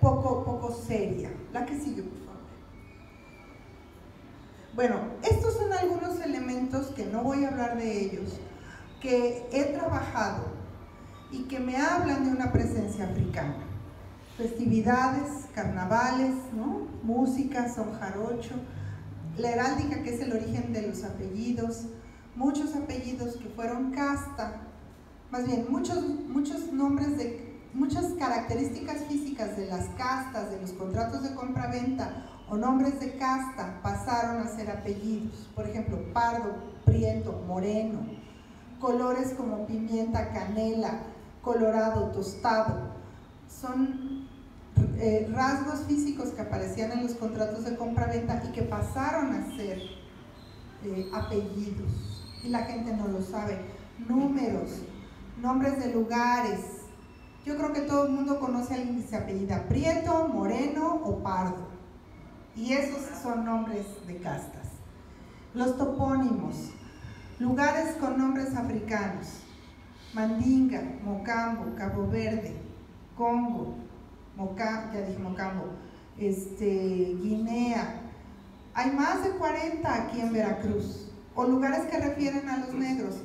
poco seria. La que sigue, por favor. Bueno, estos son algunos elementos que no voy a hablar de ellos, que he trabajado y que me hablan de una presencia africana. Festividades, carnavales, ¿no? Música, son jarocho, la heráldica, que es el origen de los apellidos, muchos apellidos que fueron casta, más bien muchos nombres de muchas características físicas de las castas, de los contratos de compra-venta o nombres de casta pasaron a ser apellidos. Por ejemplo, pardo, prieto, moreno, colores como pimienta, canela, colorado, tostado. Son rasgos físicos que aparecían en los contratos de compra-venta y que pasaron a ser apellidos. Y la gente no lo sabe. Números, nombres de lugares. Yo creo que todo el mundo conoce a alguien que se apellida Prieto, Moreno o Pardo. Y esos son nombres de castas. Los topónimos, lugares con nombres africanos: Mandinga, Mocambo, Cabo Verde, Congo, Mocambo, Guinea. Hay más de 40 aquí en Veracruz. O lugares que refieren a los negros: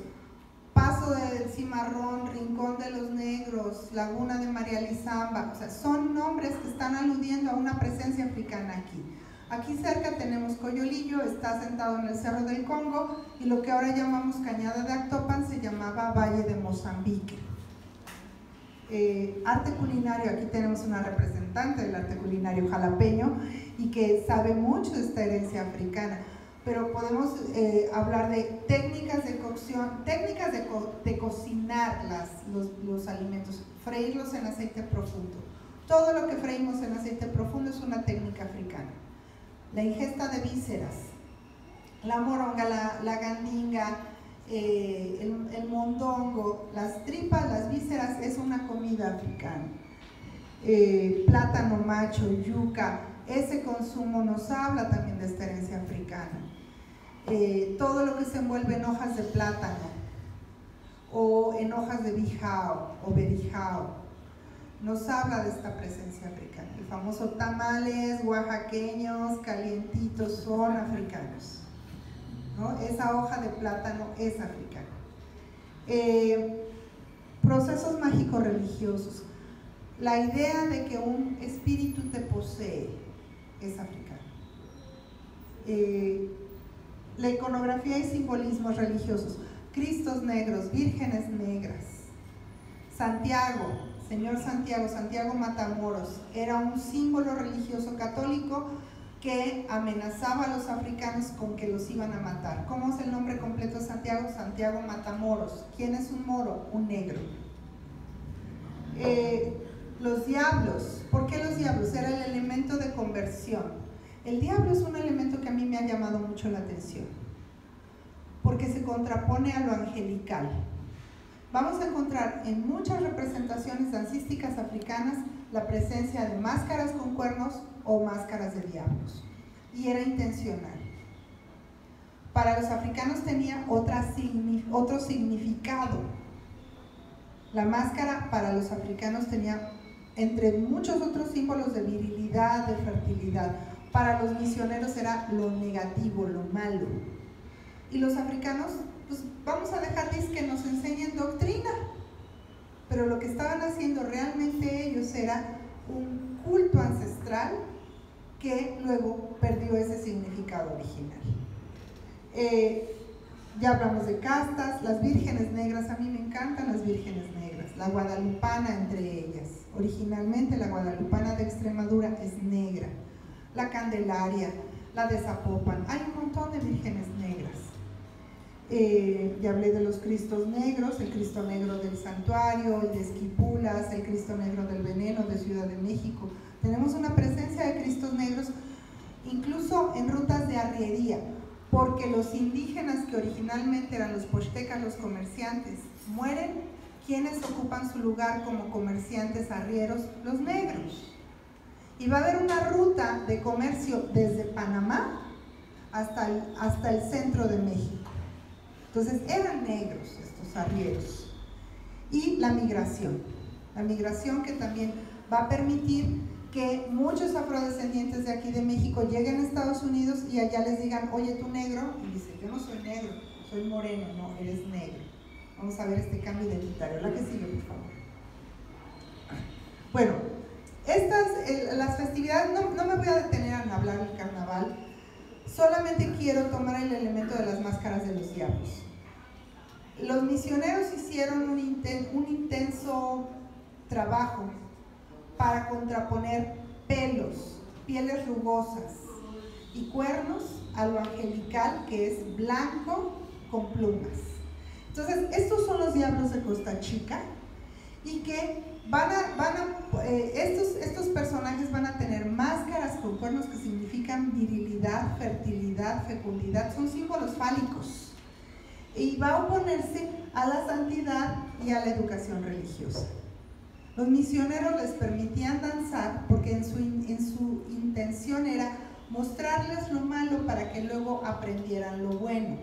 Paso del Cimarrón, Rincón de los Negros, Laguna de María Lizamba. O sea, son nombres que están aludiendo a una presencia africana aquí. Aquí cerca tenemos Coyolillo, está asentado en el Cerro del Congo, y lo que ahora llamamos Cañada de Actopan se llamaba Valle de Mozambique. Arte culinario, aquí tenemos una representante del arte culinario jalapeño y que sabe mucho de esta herencia africana. Pero podemos hablar de técnicas de cocción, técnicas de cocinar los alimentos, freírlos en aceite profundo. Todo lo que freímos en aceite profundo es una técnica africana. La ingesta de vísceras, la moronga, la gandinga, el mondongo, las tripas, las vísceras, es una comida africana. Plátano macho, yuca, ese consumo nos habla también de esta herencia africana. Todo lo que se envuelve en hojas de plátano o en hojas de bijao o berijao nos habla de esta presencia africana. El famoso tamales oaxaqueños calientitos son africanos, ¿no? Esa hoja de plátano es africana. Procesos mágicos religiosos. La idea de que un espíritu te posee es africana. La iconografía y simbolismos religiosos: Cristos negros, vírgenes negras. Santiago, Señor Santiago, Santiago Matamoros, era un símbolo religioso católico que amenazaba a los africanos con que los iban a matar. ¿Cómo es el nombre completo de Santiago? Santiago Matamoros. ¿Quién es un moro? Un negro. Los diablos. ¿Por qué los diablos? Era el elemento de conversión. El diablo es un elemento que a mí me ha llamado mucho la atención, porque se contrapone a lo angelical. Vamos a encontrar en muchas representaciones dancísticas africanas la presencia de máscaras con cuernos o máscaras de diablos, y era intencional. Para los africanos tenía otro significado. La máscara para los africanos tenía, entre muchos otros símbolos, de virilidad, de fertilidad. Para los misioneros era lo negativo, lo malo. Y los africanos, pues vamos a dejar que nos enseñen doctrina, pero lo que estaban haciendo realmente ellos era un culto ancestral que luego perdió ese significado original. Ya hablamos de castas, las vírgenes negras. A mí me encantan las vírgenes negras, la guadalupana entre ellas. Originalmente la guadalupana de Extremadura es negra. la Candelaria, la de Zapopan. Hay un montón de vírgenes negras. Ya hablé de los Cristos negros, el Cristo negro del Santuario, el de Esquipulas, el Cristo negro del Veneno de Ciudad de México. Tenemos una presencia de Cristos negros incluso en rutas de arriería, porque los indígenas que originalmente eran los pochtecas, los comerciantes, mueren. ¿Quiénes ocupan su lugar como comerciantes arrieros? Los negros. Y va a haber una ruta de comercio desde Panamá hasta el centro de México. Entonces eran negros estos arrieros. Y la migración que también va a permitir que muchos afrodescendientes de aquí de México lleguen a Estados Unidos y allá les digan, oye, tú negro, y dice, yo no soy negro, soy moreno. No, eres negro. Vamos a ver este cambio identitario. La que sigue, por favor. Bueno, las festividades, no me voy a detener a hablar del carnaval, solamente quiero tomar el elemento de las máscaras de los diablos. Los misioneros hicieron un intenso trabajo para contraponer pelos, pieles rugosas y cuernos a lo angelical, que es blanco con plumas. Entonces, estos son los diablos de Costa Chica, y que estos personajes van a tener máscaras con cuernos que significan virilidad, fertilidad, fecundidad, son símbolos fálicos, y va a oponerse a la santidad y a la educación religiosa. Los misioneros les permitían danzar porque en su intención era mostrarles lo malo para que luego aprendieran lo bueno,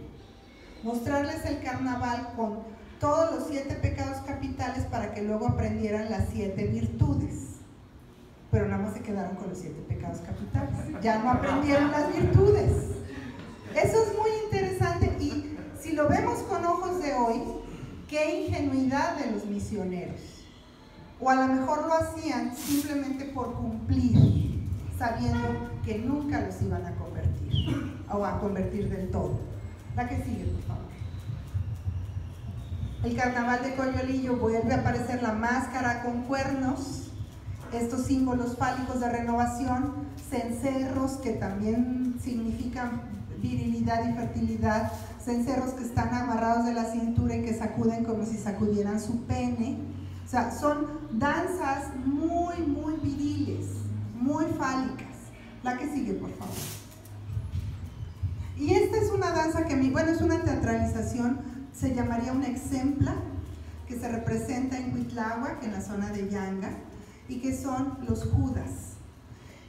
mostrarles el carnaval con todos los 7 pecados capitales para que luego aprendieran las 7 virtudes. Pero nada más se quedaron con los 7 pecados capitales, ya no aprendieron las virtudes. Eso es muy interesante, y si lo vemos con ojos de hoy, qué ingenuidad de los misioneros. O a lo mejor lo hacían simplemente por cumplir, sabiendo que nunca los iban a convertir, o a convertir del todo. La que sigue, por favor. El carnaval de Coyolillo, vuelve a aparecer la máscara con cuernos, estos símbolos fálicos de renovación, cencerros que también significan virilidad y fertilidad, cencerros que están amarrados de la cintura y que sacuden como si sacudieran su pene. O sea, son danzas muy, muy viriles, muy fálicas. La que sigue, por favor. Y esta es una danza que es una teatralización, se llamaría una exempla, que se representa en Huitláhuac, en la zona de Yanga, y que son los Judas,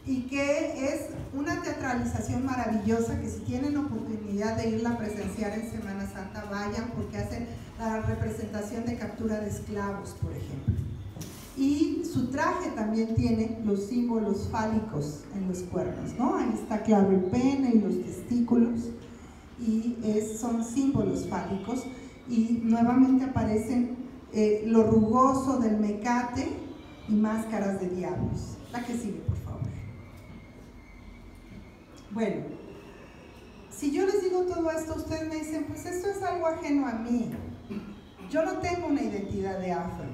y que es una teatralización maravillosa, que si tienen oportunidad de irla a presenciar en Semana Santa, vayan, porque hacen la representación de captura de esclavos, por ejemplo. Y su traje también tiene los símbolos fálicos en los cuernos, ¿no? Ahí está claro el pene y los testículos, y son símbolos fálicos, y nuevamente aparecen lo rugoso del mecate y máscaras de diablos. La que sigue, por favor. Bueno, si yo les digo todo esto, ustedes me dicen, pues esto es algo ajeno a mí. Yo no tengo una identidad de afro.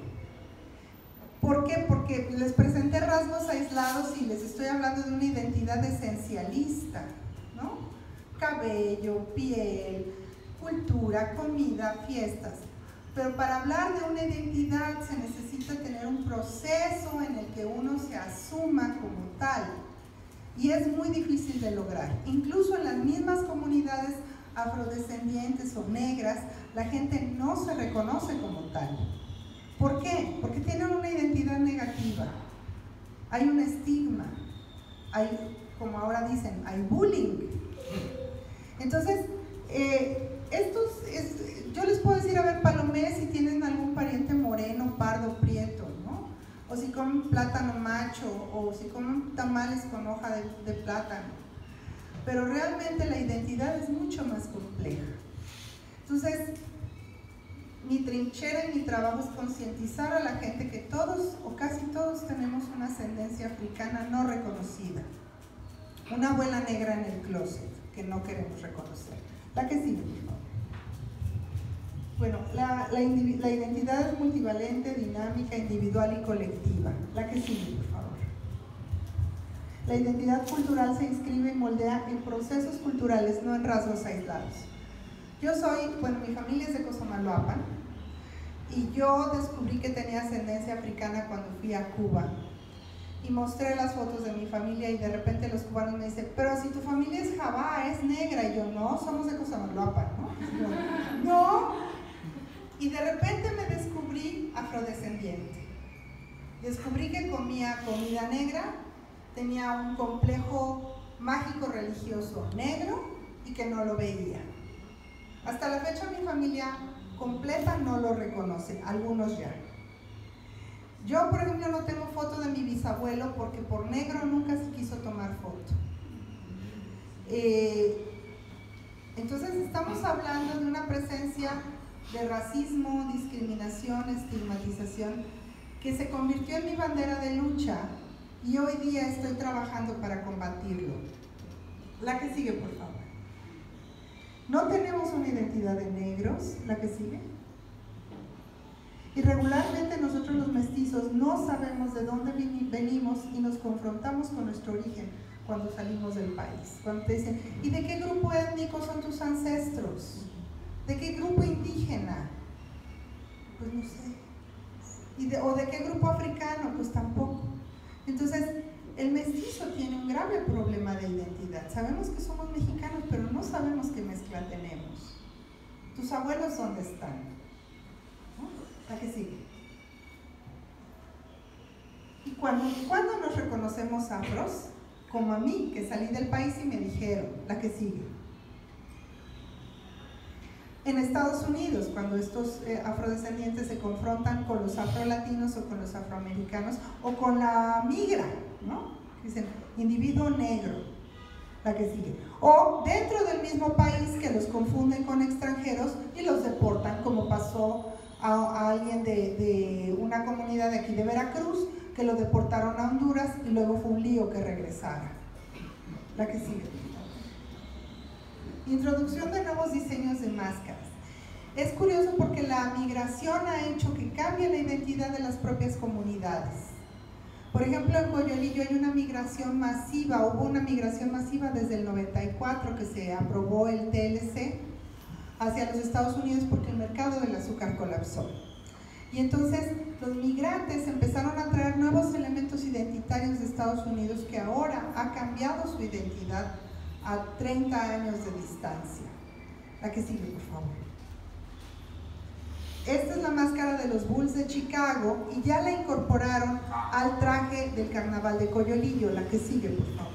¿Por qué? Porque les presenté rasgos aislados y les estoy hablando de una identidad esencialista, ¿no? Cabello, piel, cultura, comida, fiestas. Pero para hablar de una identidad se necesita tener un proceso en el que uno se asuma como tal. Y es muy difícil de lograr. Incluso en las mismas comunidades afrodescendientes o negras, la gente no se reconoce como tal. ¿Por qué? Porque tienen una identidad negativa. Hay un estigma. Hay, como ahora dicen, hay bullying. Entonces, yo les puedo decir, a ver, Palomé, si tienen algún pariente moreno, pardo, prieto, ¿no? O si comen plátano macho, o si comen tamales con hoja de plátano. Pero realmente la identidad es mucho más compleja. Entonces, mi trinchera y mi trabajo es concientizar a la gente que todos, o casi todos, tenemos una ascendencia africana no reconocida. Una abuela negra en el closet que no queremos reconocer. La que sigue, por favor. Bueno, la identidad es multivalente, dinámica, individual y colectiva. La que sigue, por favor. La identidad cultural se inscribe y moldea en procesos culturales, no en rasgos aislados. Yo soy, bueno, mi familia es de Cosamaloapan y yo descubrí que tenía ascendencia africana cuando fui a Cuba y mostré las fotos de mi familia y de repente los cubanos me dicen, pero si tu familia es jabá, es negra, y yo, no, somos de Cosamaloapan, ¿no? Yo, no, y de repente me descubrí afrodescendiente. Descubrí que comía comida negra, tenía un complejo mágico religioso negro y que no lo veía. Hasta la fecha mi familia completa no lo reconoce, algunos ya. Yo, por ejemplo, no tengo foto de mi bisabuelo porque por negro nunca se quiso tomar foto. Entonces estamos hablando de una presencia de racismo, discriminación, estigmatización, que se convirtió en mi bandera de lucha y hoy día estoy trabajando para combatirlo. La que sigue, por favor. No tenemos una identidad de negros. La que sigue. Y regularmente nosotros los mestizos no sabemos de dónde venimos y nos confrontamos con nuestro origen cuando salimos del país. Cuando te dicen, ¿y de qué grupo étnico son tus ancestros? ¿De qué grupo indígena? Pues no sé. ¿O de qué grupo africano? Pues tampoco. Entonces, el mestizo tiene un grave problema de identidad. Sabemos que somos mexicanos, pero no sabemos qué mezcla tenemos. ¿Tus abuelos dónde están? ¿No? La que sigue. ¿Y cuándo nos reconocemos afros? Como a mí, que salí del país y me dijeron. La que sigue. En Estados Unidos, cuando estos afrodescendientes se confrontan con los afrolatinos o con los afroamericanos o con la migra, ¿no? Dicen, individuo negro, la que sigue. O dentro del mismo país que los confunden con extranjeros y los deportan, como pasó a alguien de una comunidad de aquí de Veracruz, que lo deportaron a Honduras y luego fue un lío que regresara. La que sigue. Introducción de nuevos diseños de máscaras. Es curioso porque la migración ha hecho que cambie la identidad de las propias comunidades. Por ejemplo, en Coyolillo hay una migración masiva, hubo una migración masiva desde el 94 que se aprobó el TLC hacia los Estados Unidos porque el mercado del azúcar colapsó. Y entonces los migrantes empezaron a traer nuevos elementos identitarios de Estados Unidos que ahora ha cambiado su identidad a 30 años de distancia. La que sigue, por favor. Esta es la máscara de los Bulls de Chicago y ya la incorporaron al traje del carnaval de Coyolillo. La que sigue, por favor.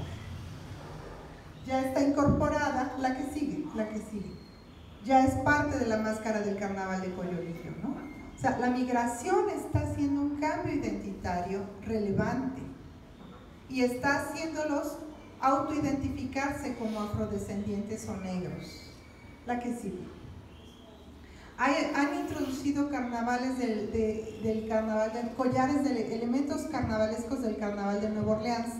Ya está incorporada. La que sigue, la que sigue. Ya es parte de la máscara del carnaval de Coyolillo, ¿no? O sea, la migración está haciendo un cambio identitario relevante y está haciéndolos autoidentificarse como afrodescendientes o negros. La que sigue. Han introducido carnavales del carnaval, collares de elementos carnavalescos del carnaval de Nueva Orleans,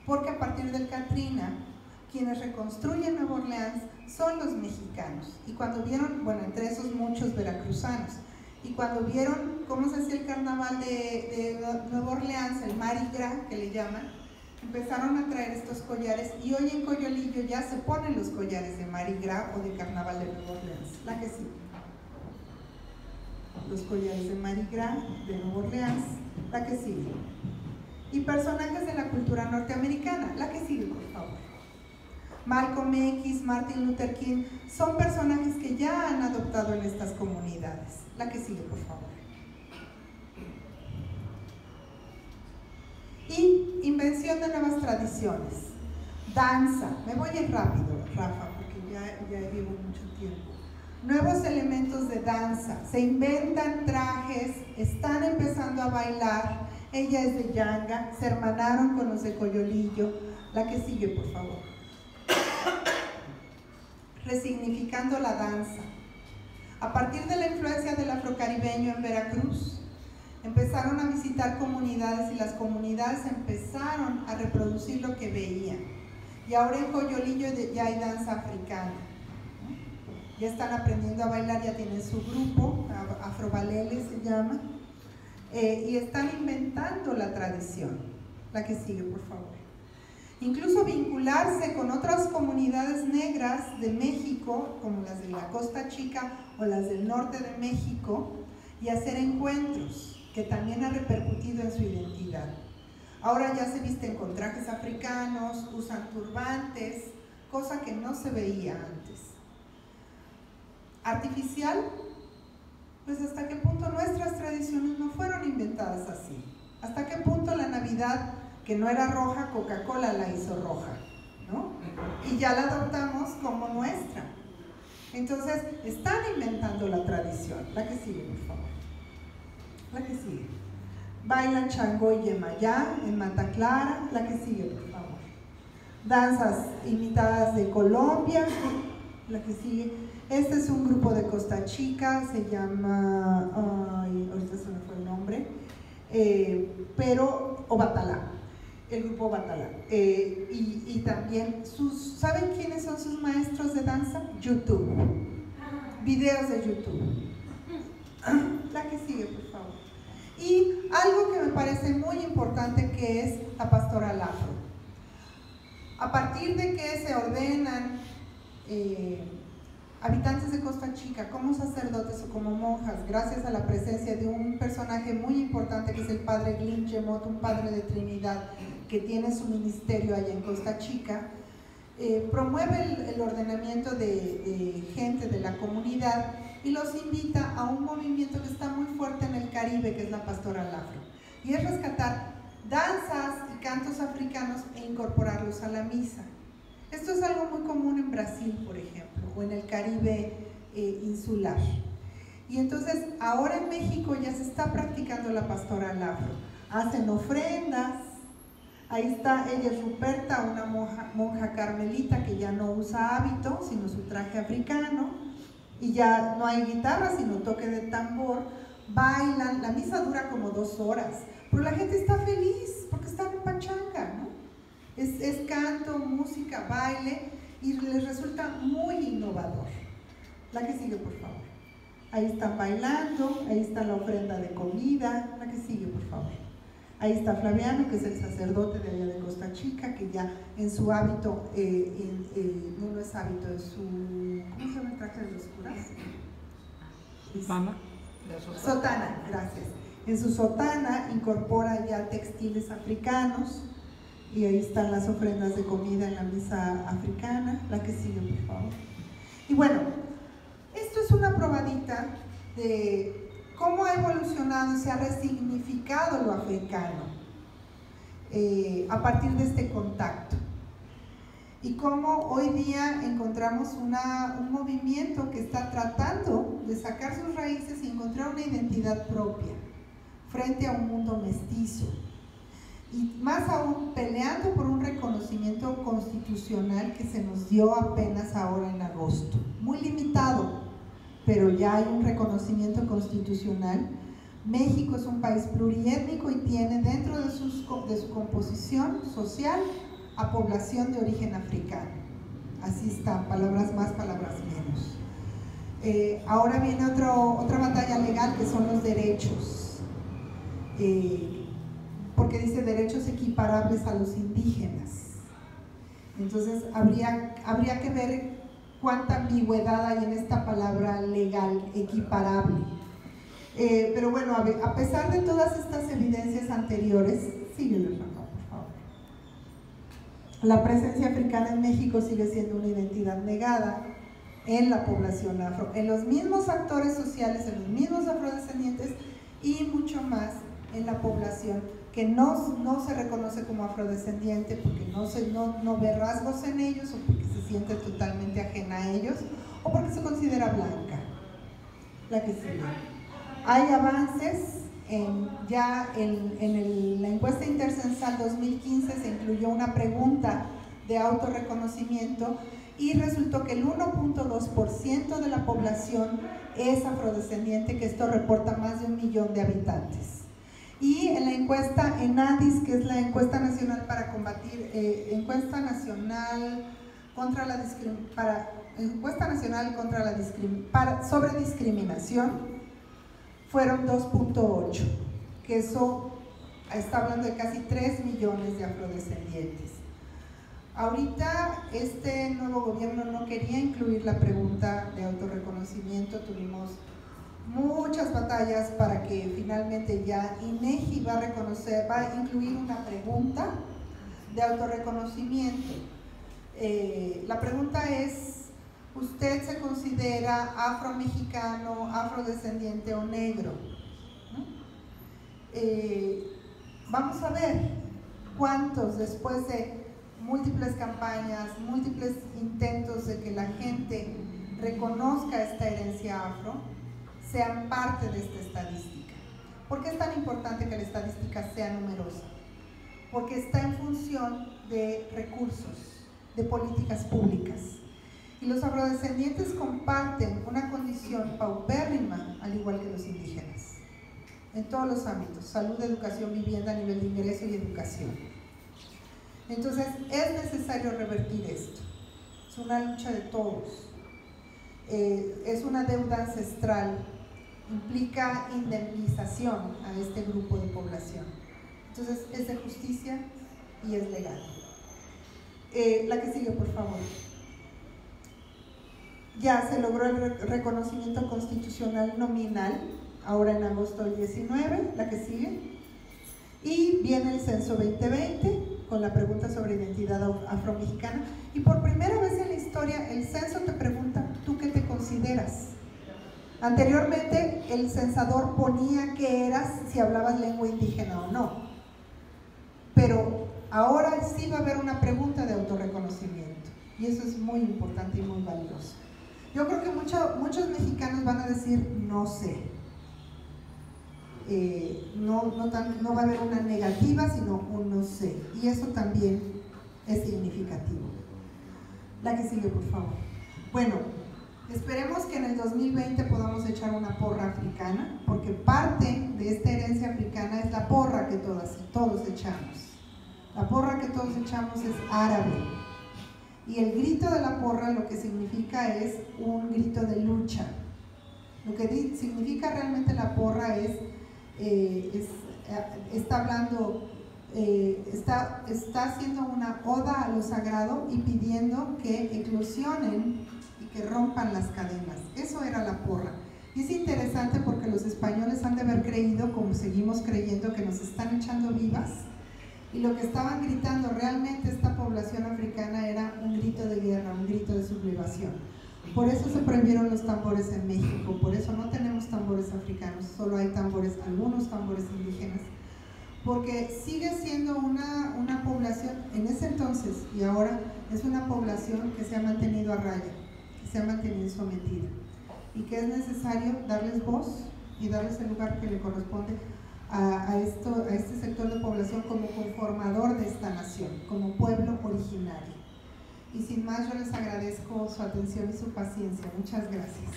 porque a partir del Katrina, quienes reconstruyen Nueva Orleans son los mexicanos. Y cuando vieron, bueno, entre esos muchos veracruzanos, y cuando vieron cómo se hacía el carnaval de Nueva Orleans, el Mardi Gras que le llaman, empezaron a traer estos collares y hoy en Coyolillo ya se ponen los collares de Mardi Gras o de carnaval de Nueva Orleans. La que sí. Los collares de Mardi Gras de Nueva Orleans. La que sigue. Y personajes de la cultura norteamericana. La que sigue, por favor. Malcolm X, Martin Luther King, son personajes que ya han adoptado en estas comunidades. La que sigue, por favor. Y invención de nuevas tradiciones. Danza. Me voy a ir rápido, Rafa, porque ya llevo mucho tiempo. Nuevos elementos de danza. Se inventan trajes, están empezando a bailar. Ella es de Yanga, se hermanaron con los de Coyolillo. La que sigue, por favor. Resignificando la danza. A partir de la influencia del afrocaribeño en Veracruz, empezaron a visitar comunidades y las comunidades empezaron a reproducir lo que veían. Y ahora en Coyolillo ya hay danza africana. Ya están aprendiendo a bailar, ya tienen su grupo, Afrobalele se llama, y están inventando la tradición. La que sigue, por favor. incluso vincularse con otras comunidades negras de México, como las de la Costa Chica o las del norte de México, y hacer encuentros que también han repercutido en su identidad. Ahora ya se visten con trajes africanos, usan turbantes, cosa que no se veía antes. ¿Artificial? Pues hasta qué punto nuestras tradiciones no fueron inventadas así. Hasta qué punto la Navidad, que no era roja, Coca-Cola la hizo roja, ¿no? Y ya la adoptamos como nuestra. Entonces, están inventando la tradición. La que sigue, por favor. La que sigue. Bailan chango y yemayá en Mata Clara. La que sigue, por favor. Danzas imitadas de Colombia. La que sigue. Este es un grupo de Costa Chica, se llama, ahorita se me fue el nombre, pero Obatalá, el grupo Obatalá. Y también, ¿saben quiénes son sus maestros de danza? YouTube, videos de YouTube. La que sigue, por favor. Y algo que me parece muy importante, que es la pastoral afro. A partir de que se ordenan habitantes de Costa Chica como sacerdotes o como monjas, gracias a la presencia de un personaje muy importante que es el padre Glyn Jemot, un padre de Trinidad que tiene su ministerio allá en Costa Chica, promueve el ordenamiento de gente de la comunidad y los invita a un movimiento que está muy fuerte en el Caribe, que es la pastoral afro, y es rescatar danzas y cantos africanos e incorporarlos a la misa. Esto es algo muy común en Brasil, por ejemplo, o en el Caribe insular. Y entonces, ahora en México ya se está practicando la pastoral afro. Hacen ofrendas. Ahí está, ella es Ruperta, una monja carmelita que ya no usa hábito, sino su traje africano. Y ya no hay guitarra, sino toque de tambor. Bailan, la misa dura como 2 horas. Pero la gente está feliz porque están en pachanga, ¿no? Es canto, música, baile, y les resulta muy innovador. La que sigue, por favor. Ahí están bailando, ahí está la ofrenda de comida. La que sigue, por favor. Ahí está Flaviano, que es el sacerdote de allá de Costa Chica, que ya en su hábito, no es hábito, es su, ¿cómo se llama el traje de los curas? Sotana, gracias. En su sotana incorpora ya textiles africanos, y ahí están las ofrendas de comida en la misa africana. La que sigue, por favor. Y bueno, esto es una probadita de cómo ha evolucionado y se ha resignificado lo africano a partir de este contacto, y cómo hoy día encontramos un movimiento que está tratando de sacar sus raíces y encontrar una identidad propia frente a un mundo mestizo. Y más aún peleando por un reconocimiento constitucional que se nos dio apenas ahora en agosto, muy limitado, pero ya hay un reconocimiento constitucional. México es un país pluriétnico y tiene dentro de su composición social a población de origen africano. Así está, palabras más, palabras menos. Ahora viene otra batalla legal, que son los derechos. Porque dice derechos equiparables a los indígenas. Entonces habría que ver cuánta ambigüedad hay en esta palabra legal, equiparable. Pero bueno, a pesar de todas estas evidencias anteriores, síguelo, por favor. La presencia africana en México sigue siendo una identidad negada en la población afro, en los mismos actores sociales, en los mismos afrodescendientes y mucho más en la población que no se reconoce como afrodescendiente porque no ve rasgos en ellos, o porque se siente totalmente ajena a ellos, o porque se considera blanca. La que sigue. Hay avances, ya en la encuesta intercensal 2015 se incluyó una pregunta de autorreconocimiento y resultó que el 1.2% de la población es afrodescendiente, que esto reporta más de 1 millón de habitantes. Y en la encuesta ENADIS, que es la encuesta nacional para combatir, encuesta nacional sobre discriminación, fueron 2.8, que eso está hablando de casi 3 millones de afrodescendientes. Ahorita este nuevo gobierno no quería incluir la pregunta de autorreconocimiento, tuvimos muchas batallas para que finalmente ya INEGI va a incluir una pregunta de autorreconocimiento. La pregunta es: ¿usted se considera afromexicano, afrodescendiente o negro? ¿No? Vamos a ver cuántos, después de múltiples campañas, múltiples intentos de que la gente reconozca esta herencia afro, sean parte de esta estadística. ¿Por qué es tan importante que la estadística sea numerosa? Porque está en función de recursos, de políticas públicas. Y los afrodescendientes comparten una condición paupérrima, al igual que los indígenas, en todos los ámbitos: salud, educación, vivienda, nivel de ingreso y educación. Entonces, es necesario revertir esto. Es una lucha de todos. Es una deuda ancestral. Implica indemnización a este grupo de población. Entonces, es de justicia y es legal. La que sigue, por favor. Ya se logró el reconocimiento constitucional nominal, ahora en agosto del 19, la que sigue. Y viene el censo 2020, con la pregunta sobre identidad afromexicana. Y por primera vez en la historia, el censo te pregunta: ¿tú qué te consideras? Anteriormente, el censador ponía qué eras, si hablabas lengua indígena o no. Pero ahora sí va a haber una pregunta de autorreconocimiento. Y eso es muy importante y muy valioso. Yo creo que muchos mexicanos van a decir: no sé. No va a haber una negativa, sino un no sé. Y eso también es significativo. La que sigue, por favor. Bueno, esperemos que en el 2020 podamos echar una porra africana, porque parte de esta herencia africana es la porra que todos echamos. La porra que todos echamos es árabe. Y el grito de la porra lo que significa es un grito de lucha. Lo que significa realmente la porra está haciendo una oda a lo sagrado y pidiendo que eclosionen y que rompan las cadenas. Eso era la porra. Y es interesante porque los españoles han de haber creído, como seguimos creyendo, que nos están echando vivas. Y lo que estaban gritando realmente esta población africana era un grito de guerra, un grito de sublevación. Por eso se prohibieron los tambores en México, por eso no tenemos tambores africanos, solo hay algunos tambores indígenas, porque sigue siendo una población, en ese entonces y ahora, es una población que se ha mantenido a raya, que se ha mantenido sometida, y que es necesario darles voz y darles el lugar que le corresponde a este sector de población como conformador de esta nación, como pueblo originario. Y sin más, yo les agradezco su atención y su paciencia. Muchas gracias.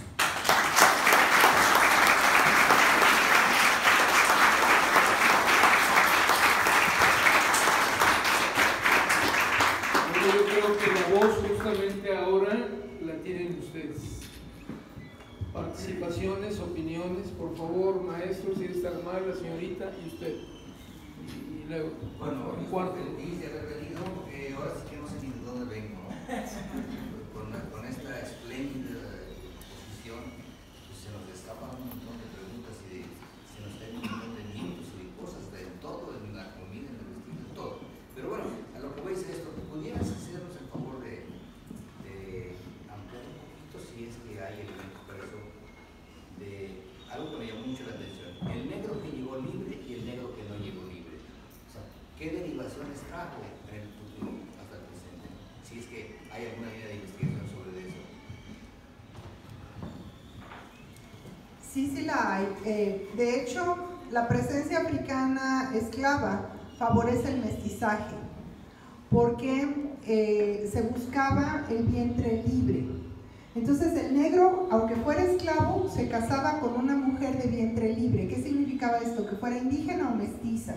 Bueno, yo creo que la voz justamente ahora la tienen ustedes. Participaciones, opiniones, por favor, maestro, si está mal, la señorita y usted. Y luego, bueno, un cuarto. Dice haber venido, ahora sí que no sé ni de dónde vengo, ¿no? con esta espléndida exposición, pues se nos escapan un montón de preguntas y se nos están un montón de mitos y cosas de todo, en la comida, en el vestido, en todo. Pero bueno, a lo que voy es esto: ¿pudieras hacernos el favor de ampliar un poquito, si es que hay elementos para eso, de algo que me llamó mucho la atención? El negro que llegó libre y el negro que no llegó libre. O sea, ¿qué derivaciones trajo en el futuro hasta el presente? Si es que hay alguna idea de investigación sobre eso. Sí la hay. De hecho, la presencia africana esclava favorece el mestizaje, porque se buscaba el vientre libre. Entonces el negro, aunque fuera esclavo, se casaba con una mujer de vientre libre. ¿Qué significaba esto? Que fuera indígena o mestiza.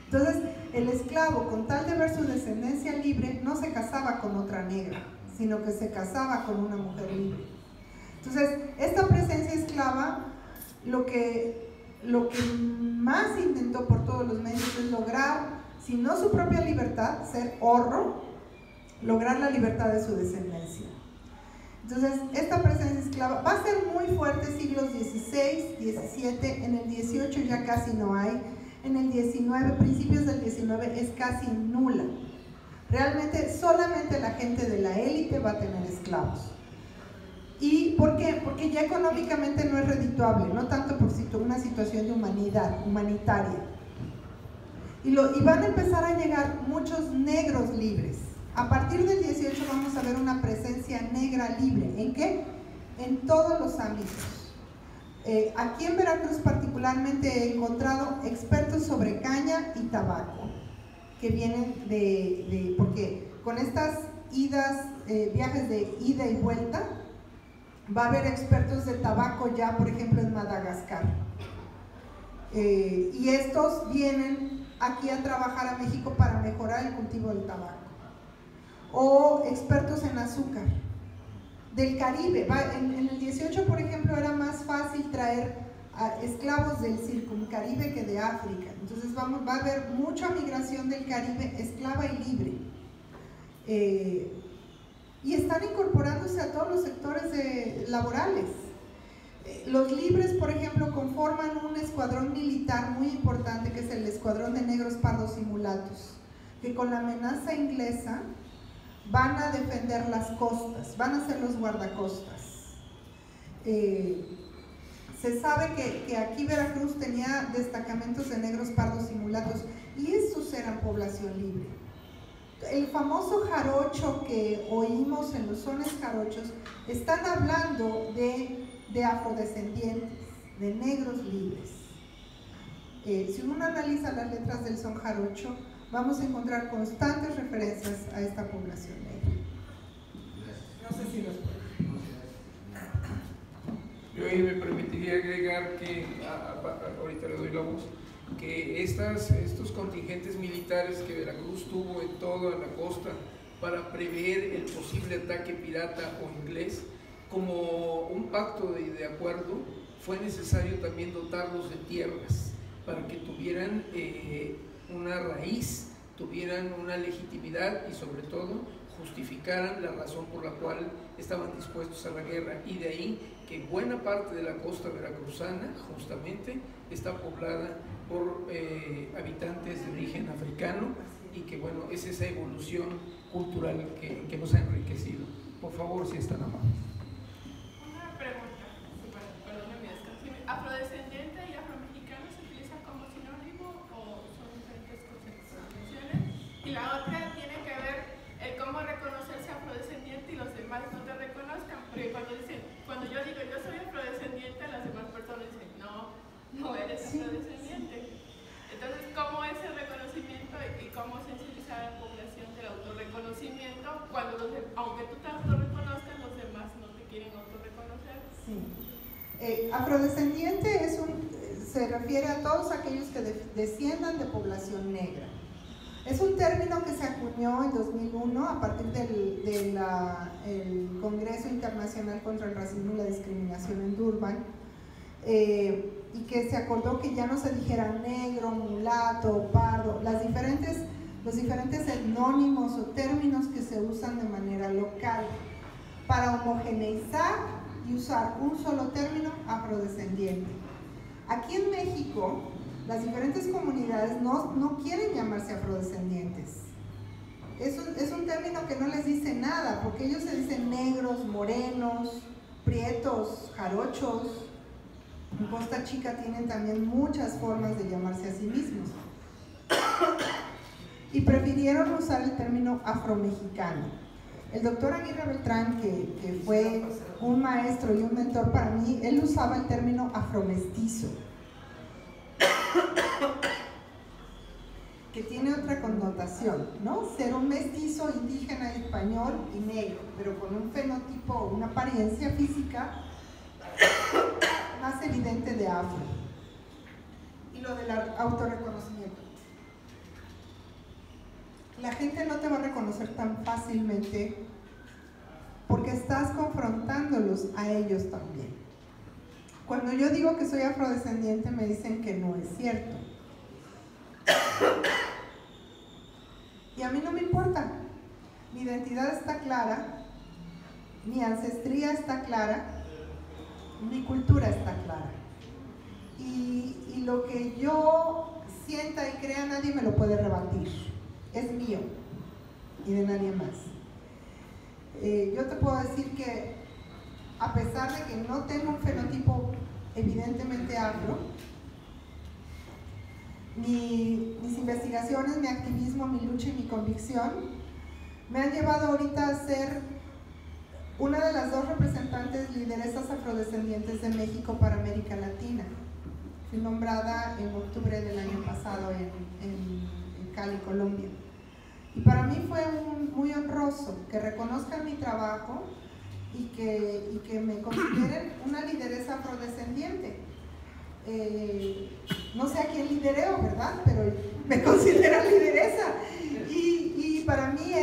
Entonces el esclavo, con tal de ver su descendencia libre, no se casaba con otra negra, sino que se casaba con una mujer libre. Entonces esta presencia esclava lo que más intentó por todos los medios es lograr, si no su propia libertad, ser horro lograr la libertad de su descendencia. Entonces, esta presencia esclava va a ser muy fuerte siglos XVI, XVII, en el XVIII ya casi no hay, en el XIX, principios del XIX es casi nula. Realmente solamente la gente de la élite va a tener esclavos. ¿Y por qué? Porque ya económicamente no es redituable, no tanto por una situación de humanitaria. Y van a empezar a llegar muchos negros libres. A partir del 18 vamos a ver una presencia negra libre. ¿En qué? En todos los ámbitos. Aquí en Veracruz particularmente he encontrado expertos sobre caña y tabaco, que vienen porque con estas viajes de ida y vuelta, va a haber expertos de tabaco ya, por ejemplo, en Madagascar. Y estos vienen aquí a trabajar a México para mejorar el cultivo del tabaco. O expertos en azúcar del Caribe. En el 18, por ejemplo, era más fácil traer esclavos del Circuncaribe que de África. Entonces va a haber mucha migración del Caribe esclava y libre. Y están incorporándose a todos los sectores laborales. Los libres, por ejemplo, conforman un escuadrón militar muy importante, que es el Escuadrón de Negros Pardos y Mulatos, que con la amenaza inglesa van a defender las costas, van a ser los guardacostas. Se sabe que aquí Veracruz tenía destacamentos de negros, pardos y mulatos, y estos eran población libre. El famoso jarocho que oímos en los sones jarochos, están hablando de afrodescendientes, de negros libres. Si uno analiza las letras del son jarocho, vamos a encontrar constantes referencias a esta población negra. No sé si los puedo. Yo ahí me permitiría agregar que, ahorita le doy la voz, que estos contingentes militares que Veracruz tuvo en toda la costa para prever el posible ataque pirata o inglés, como un pacto de acuerdo, fue necesario también dotarlos de tierras para que tuvieran una raíz, tuvieran una legitimidad y sobre todo justificaran la razón por la cual estaban dispuestos a la guerra. Y de ahí que buena parte de la costa veracruzana justamente está poblada por habitantes de origen africano, y que bueno, es esa evolución cultural que nos ha enriquecido. Por favor, si están amables. Una pregunta, perdón, ¿afrodescendiente y afromexicano se utilizan como sinónimo o son diferentes concepciones? Y la otra tiene que ver el cómo reconocerse afrodescendiente y los demás no te reconozcan, porque cuando yo digo yo soy afrodescendiente, las demás personas dicen no eres afrodescendiente. Entonces, ¿cómo es el reconocimiento y cómo sensibilizar a la población del autorreconocimiento cuando aunque tú te autorreconozcas, los demás no te quieren autorreconocer? Sí. Afrodescendiente se refiere a todos aquellos que desciendan de población negra. Es un término que se acuñó en 2001 a partir del Congreso Internacional contra el Racismo y la Discriminación en Durban, y que se acordó que ya no se dijera negro, mulato, pardo, los diferentes etnónimos o términos que se usan de manera local para homogeneizar y usar un solo término, afrodescendiente. Aquí en México, las diferentes comunidades no quieren llamarse afrodescendientes. Es un término que no les dice nada, porque ellos se dicen negros, morenos, prietos, jarochos. En Costa Chica tienen también muchas formas de llamarse a sí mismos. Y prefirieron usar el término afromexicano. El doctor Aguirre Beltrán, que fue un maestro y un mentor para mí, él usaba el término afromestizo, que tiene otra connotación, ¿no? Ser un mestizo indígena, español y negro, pero con un fenotipo, una apariencia física más evidente de afro. Y lo del autorreconocimiento. La gente no te va a reconocer tan fácilmente porque estás confrontándolos a ellos también. Cuando yo digo que soy afrodescendiente, me dicen que no es cierto. Y a mí no me importa. Mi identidad está clara, mi ancestría está clara, mi cultura está clara. Y lo que yo sienta y crea nadie me lo puede rebatir, es mío y de nadie más. Yo te puedo decir que a pesar de que no tengo un fenotipo evidentemente afro, mis investigaciones, mi activismo, mi lucha y mi convicción me han llevado ahorita a ser una de las 2 representantes lideresas afrodescendientes de México para América Latina. Fui nombrada en octubre del año pasado en Cali, Colombia. Y para mí fue muy honroso que reconozcan mi trabajo y que me consideren una lideresa afrodescendiente. No sé a quién lidereo, ¿verdad? Pero me consideran lideresa. Y para mí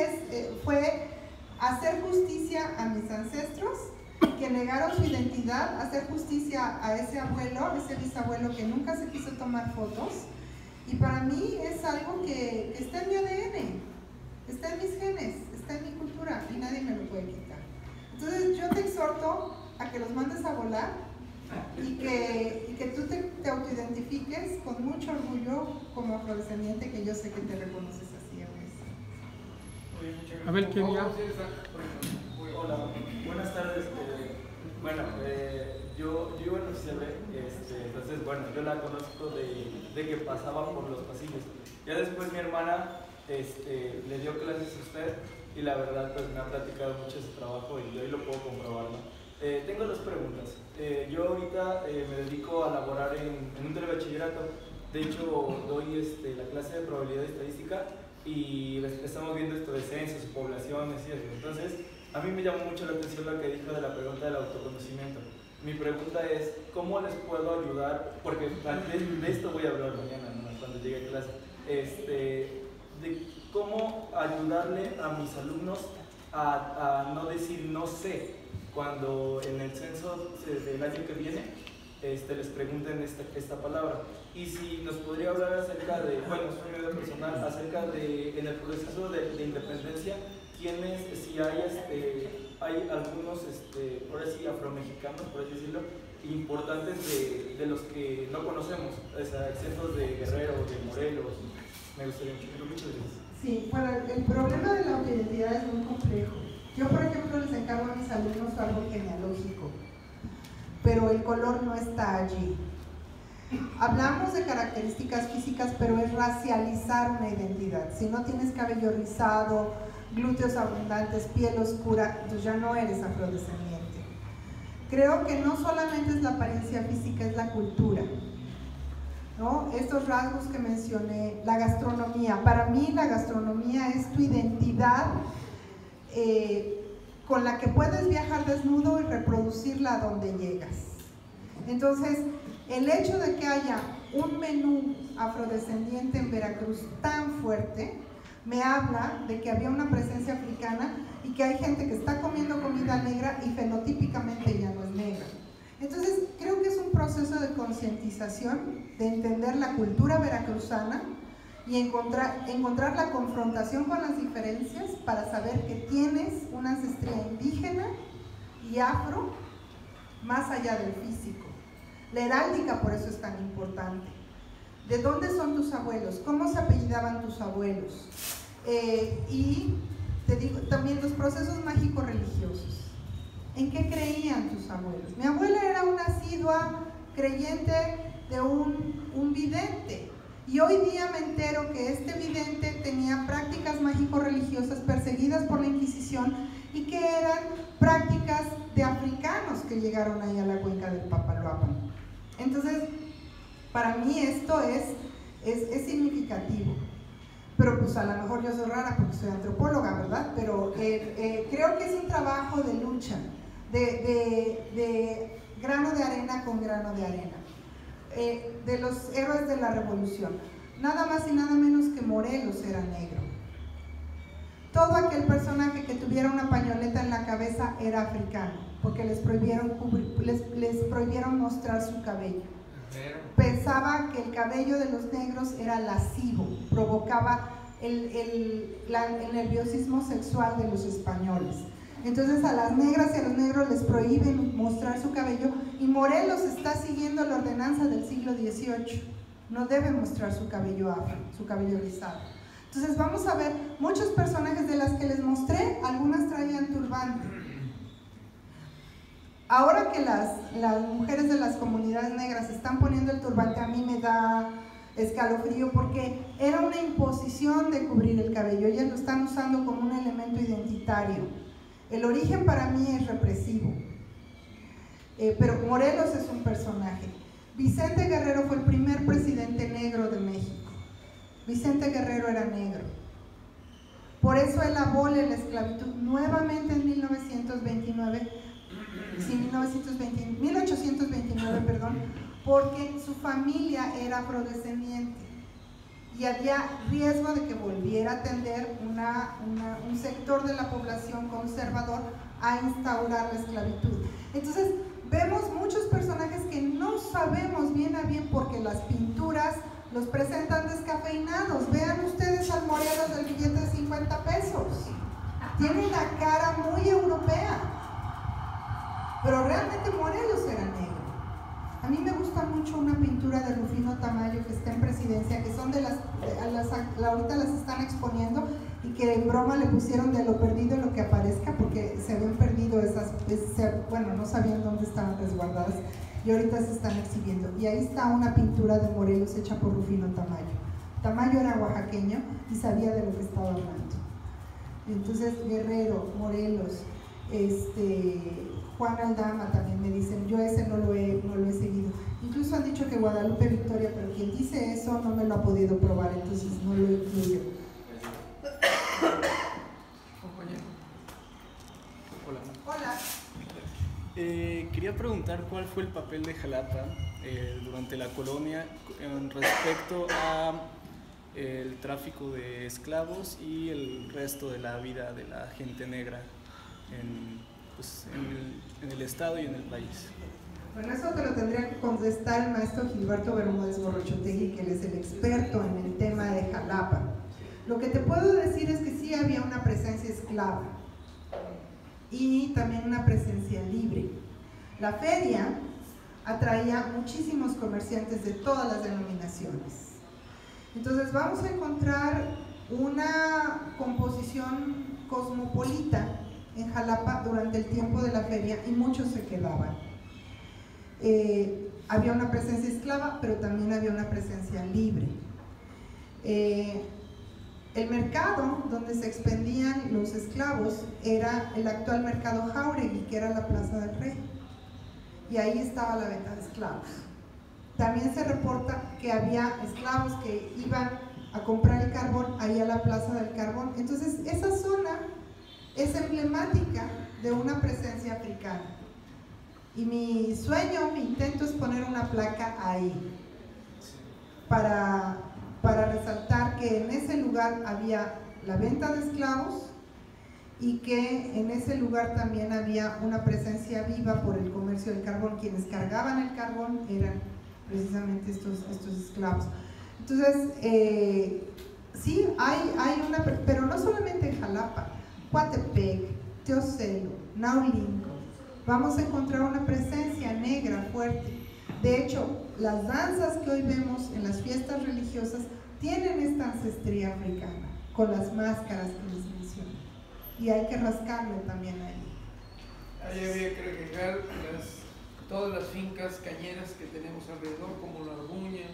fue hacer justicia a mis ancestros que negaron su identidad, hacer justicia a ese abuelo, ese bisabuelo que nunca se quiso tomar fotos. Y para mí es algo que está en mi ADN, está en mis genes, está en mi cultura y nadie me lo puede quitar. Entonces yo te exhorto a que los mandes a volar y que tú te autoidentifiques con mucho orgullo como afrodescendiente, que yo sé que te reconoces así. A ver, ¿qué día? Hola, buenas tardes. Bueno, yo vivo en Occidente, entonces, bueno, yo la conozco de que pasaba por los pasillos. Ya después mi hermana le dio clases a usted y la verdad pues me ha platicado mucho de su trabajo y hoy lo puedo comprobar, ¿no? Tengo 2 preguntas. Yo ahorita me dedico a laborar en un telebachillerato. De hecho, doy la clase de probabilidad estadística y estamos viendo esto de censos, poblaciones y eso. Entonces, a mí me llamó mucho la atención lo que dijo de la pregunta del autoconocimiento. Mi pregunta es, ¿cómo les puedo ayudar? Porque de esto voy a hablar mañana, ¿no? Cuando llegue a clase. De cómo ayudarle a mis alumnos a no decir no sé, cuando en el censo del año que viene les pregunten esta palabra. Y si nos podría hablar acerca de, bueno, es una idea personal, acerca de, en el proceso de independencia, quiénes, si hay algunos, por así, afromexicanos, por así decirlo, importantes de los que no conocemos, o sea, censos de Guerrero, de Morelos. Me gustaría mucho de eso. Sí, bueno, el problema de la autoidentidad es muy complejo. Yo, por ejemplo, les encargo a mis alumnos su árbol genealógico, pero el color no está allí. Hablamos de características físicas, pero es racializar una identidad. Si no tienes cabello rizado, glúteos abundantes, piel oscura, entonces ya no eres afrodescendiente. Creo que no solamente es la apariencia física, es la cultura, ¿no? Estos rasgos que mencioné, la gastronomía. Para mí la gastronomía es tu identidad con la que puedes viajar desnudo y reproducirla a donde llegas. Entonces, el hecho de que haya un menú afrodescendiente en Veracruz tan fuerte me habla de que había una presencia africana y que hay gente que está comiendo comida negra y fenotípicamente ya no es negra. Entonces, creo que es un proceso de concientización, de entender la cultura veracruzana y encontrar la confrontación con las diferencias para saber que tienes una ancestría indígena y afro más allá del físico. La heráldica por eso es tan importante. ¿De dónde son tus abuelos? ¿Cómo se apellidaban tus abuelos? Y te digo también los procesos mágicos religiosos. ¿En qué creían tus abuelos? Mi abuela era una asidua creyente de un vidente. Y hoy día me entero que este vidente tenía prácticas mágico-religiosas perseguidas por la Inquisición y que eran prácticas de africanos que llegaron ahí a la cuenca del Papaloapan. Entonces, para mí esto es significativo. Pero pues a lo mejor yo soy rara porque soy antropóloga, ¿verdad? Pero creo que es un trabajo de lucha, de grano de arena con grano de arena. De los héroes de la revolución, nada más y nada menos que Morelos era negro. Todo aquel personaje que tuviera una pañoleta en la cabeza era africano, porque les prohibieron mostrar su cabello. Pensaba que el cabello de los negros era lascivo, provocaba el nerviosismo sexual de los españoles. Entonces a las negras y a los negros les prohíben mostrar su cabello, y Morelos está siguiendo la ordenanza del siglo XVIII. No debe mostrar su cabello afro, su cabello rizado. Entonces vamos a ver muchos personajes de las que les mostré, algunas traían turbante. Ahora que las mujeres de las comunidades negras están poniendo el turbante, a mí me da escalofrío porque era una imposición de cubrir el cabello. Ellas lo están usando como un elemento identitario. El origen para mí es represivo, pero Morelos es un personaje. Vicente Guerrero fue el primer presidente negro de México. Vicente Guerrero era negro. Por eso él abole la esclavitud nuevamente en 1829, porque su familia era afrodescendiente y había riesgo de que volviera a tender un sector de la población conservador a instaurar la esclavitud. Entonces vemos muchos personajes que no sabemos bien a bien porque las pinturas los presentan descafeinados. Vean ustedes al Morelos del billete de 50 pesos. Tiene una cara muy europea, pero realmente Morelos era negro. A mí me gusta mucho una pintura de Rufino Tamayo que está en Presidencia, que son ahorita las están exponiendo, y que en broma le pusieron de lo perdido en lo que aparezca, porque se habían perdido bueno, no sabían dónde estaban resguardadas, y ahorita se están exhibiendo. Y ahí está una pintura de Morelos hecha por Rufino Tamayo. Tamayo era oaxaqueño y sabía de lo que estaba hablando. Entonces Guerrero, Morelos, Juan Aldama también me dicen, yo ese no lo he seguido. Incluso han dicho que Guadalupe Victoria, pero quien dice eso no me lo ha podido probar, entonces no lo incluyo. Hola. Quería preguntar cuál fue el papel de Jalapa durante la colonia respecto a el tráfico de esclavos y el resto de la vida de la gente negra en el estado y en el país. Bueno, eso te lo tendría que contestar el maestro Gilberto Bermúdez Gorrochotegui, que él es el experto en el tema de Jalapa. Lo que te puedo decir es que sí había una presencia esclava y también una presencia libre. La feria atraía muchísimos comerciantes de todas las denominaciones. Entonces vamos a encontrar una composición cosmopolita en Jalapa durante el tiempo de la feria, y muchos se quedaban. Había una presencia esclava, pero también había una presencia libre. El mercado donde se expendían los esclavos era el actual mercado Jauregui, que era la Plaza del Rey, y ahí estaba la venta de esclavos. También se reporta que había esclavos que iban a comprar el carbón ahí a la Plaza del Carbón. Entonces esa zona es emblemática de una presencia africana, y mi sueño, mi intento es poner una placa ahí para resaltar que en ese lugar había la venta de esclavos y que en ese lugar también había una presencia viva por el comercio del carbón. Quienes cargaban el carbón eran precisamente estos esclavos. Entonces sí, hay una, pero no solamente en Jalapa, Coatepec, Teocelo, Naulinco, vamos a encontrar una presencia negra fuerte. De hecho, las danzas que hoy vemos en las fiestas religiosas tienen esta ancestría africana, con las máscaras que les menciono, y hay que rascarle también ahí. Ahí había que agregar todas las fincas cañeras que tenemos alrededor, como La Orduña,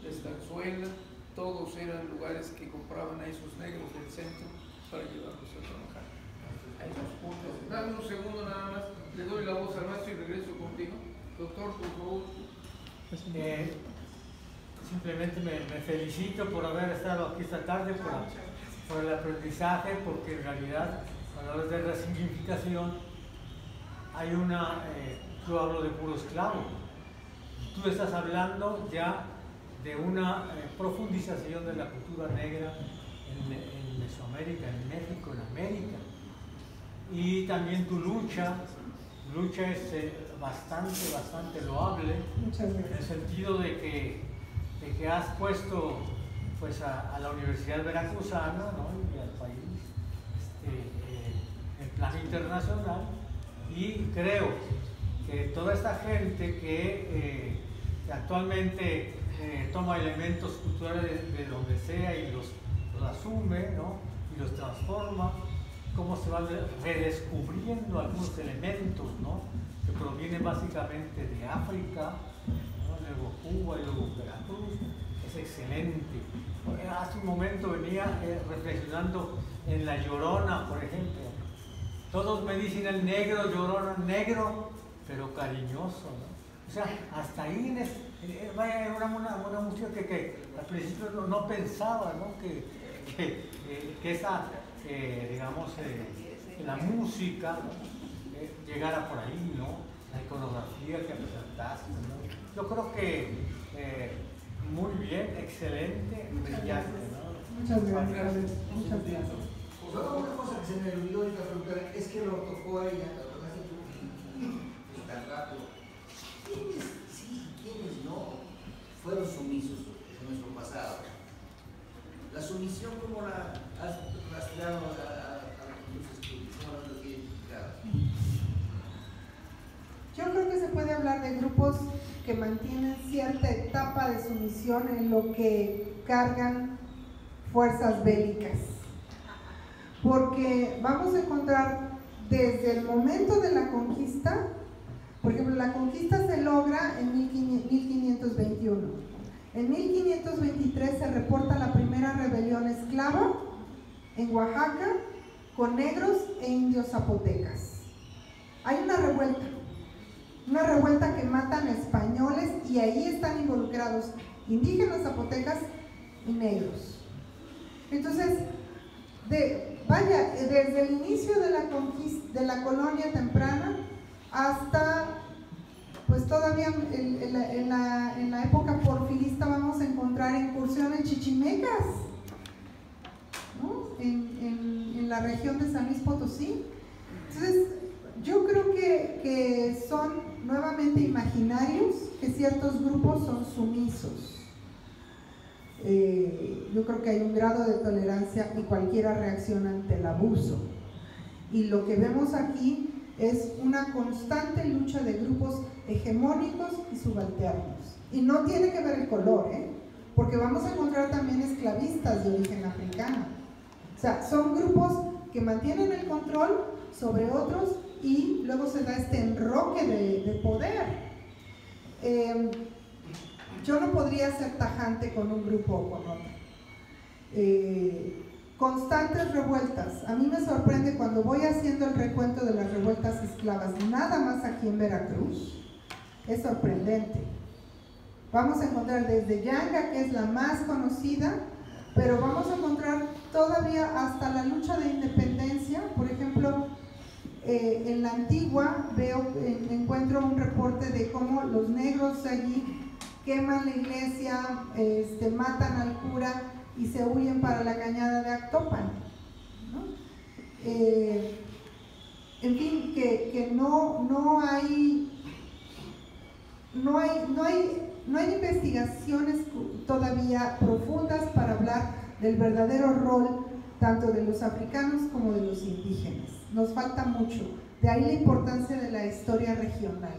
Estanzuela, todos eran lugares que compraban a esos negros del centro para llevarlos a trabajar. Ahí los puntos. Dame un segundo nada más, le doy la voz al maestro y regreso contigo. Doctor, por favor. Simplemente me felicito por haber estado aquí esta tarde, por el aprendizaje, porque en realidad cuando hablas de resignificación hay yo hablo de puro esclavo. Tú estás hablando ya de una profundización de la cultura negra en Mesoamérica, en México, en América. Y también tu lucha es bastante loable. Muchas gracias. En el sentido de que has puesto pues a la Universidad Veracruzana, ¿no? Y al país en plan internacional, y creo que toda esta gente que actualmente toma elementos culturales de donde sea y los asume, ¿no? Y los transforma, cómo se van redescubriendo algunos elementos, ¿no? Que provienen básicamente de África, ¿no? Luego Cuba y luego Veracruz. Es excelente. Hace un momento venía reflexionando en La Llorona, por ejemplo. Todos me dicen el negro, Llorona, negro, pero cariñoso, ¿no? O sea, hasta ahí vaya una música que al principio no pensaba, ¿no? Que esa, digamos, la música, ¿no? Llegara por ahí, ¿no? La iconografía que presentaste, ¿no? Yo creo que muy bien, excelente, brillante, ¿no? Muchas gracias. Muchas gracias. Pues una cosa que se me olvidó ahorita preguntar es que lo tocó a ella, hace tan rápido. ¿Quiénes sí y quiénes no fueron sumisos en nuestro pasado? La sumisión, ¿cómo la has rastreado a tus estudios? ¿Cómo la has identificado? Yo creo que se puede hablar de grupos que mantienen cierta etapa de sumisión en lo que cargan fuerzas bélicas. Porque vamos a encontrar desde el momento de la conquista, por ejemplo, la conquista se logra en 1521. En 1523 se reporta la primera rebelión esclava en Oaxaca con negros e indios zapotecas. Hay una revuelta que matan a españoles y ahí están involucrados indígenas zapotecas y negros. Entonces, desde el inicio de la conquista, de la colonia temprana hasta, pues todavía en la época porfirista vamos a encontrar incursiones chichimecas, ¿no? en la región de San Luis Potosí. Entonces, yo creo que son nuevamente imaginarios, que ciertos grupos son sumisos. Yo creo que hay un grado de tolerancia y cualquiera reacciona ante el abuso. Y lo que vemos aquí es una constante lucha de grupos hegemónicos y subalternos. Y no tiene que ver el color, porque vamos a encontrar también esclavistas de origen africano. O sea, son grupos que mantienen el control sobre otros y luego se da este enroque de poder. Yo no podría ser tajante con un grupo o con otro. Constantes revueltas. A mí me sorprende cuando voy haciendo el recuento de las revueltas esclavas, nada más aquí en Veracruz. Es sorprendente. Vamos a encontrar desde Yanga, que es la más conocida, pero vamos a encontrar todavía hasta la lucha de independencia. Por ejemplo, en la Antigua encuentro un reporte de cómo los negros allí queman la iglesia, matan al cura y se huyen para la cañada de Actopan, ¿no? En fin, que no hay investigaciones todavía profundas para hablar del verdadero rol tanto de los africanos como de los indígenas. Nos falta mucho. De ahí la importancia de la historia regional,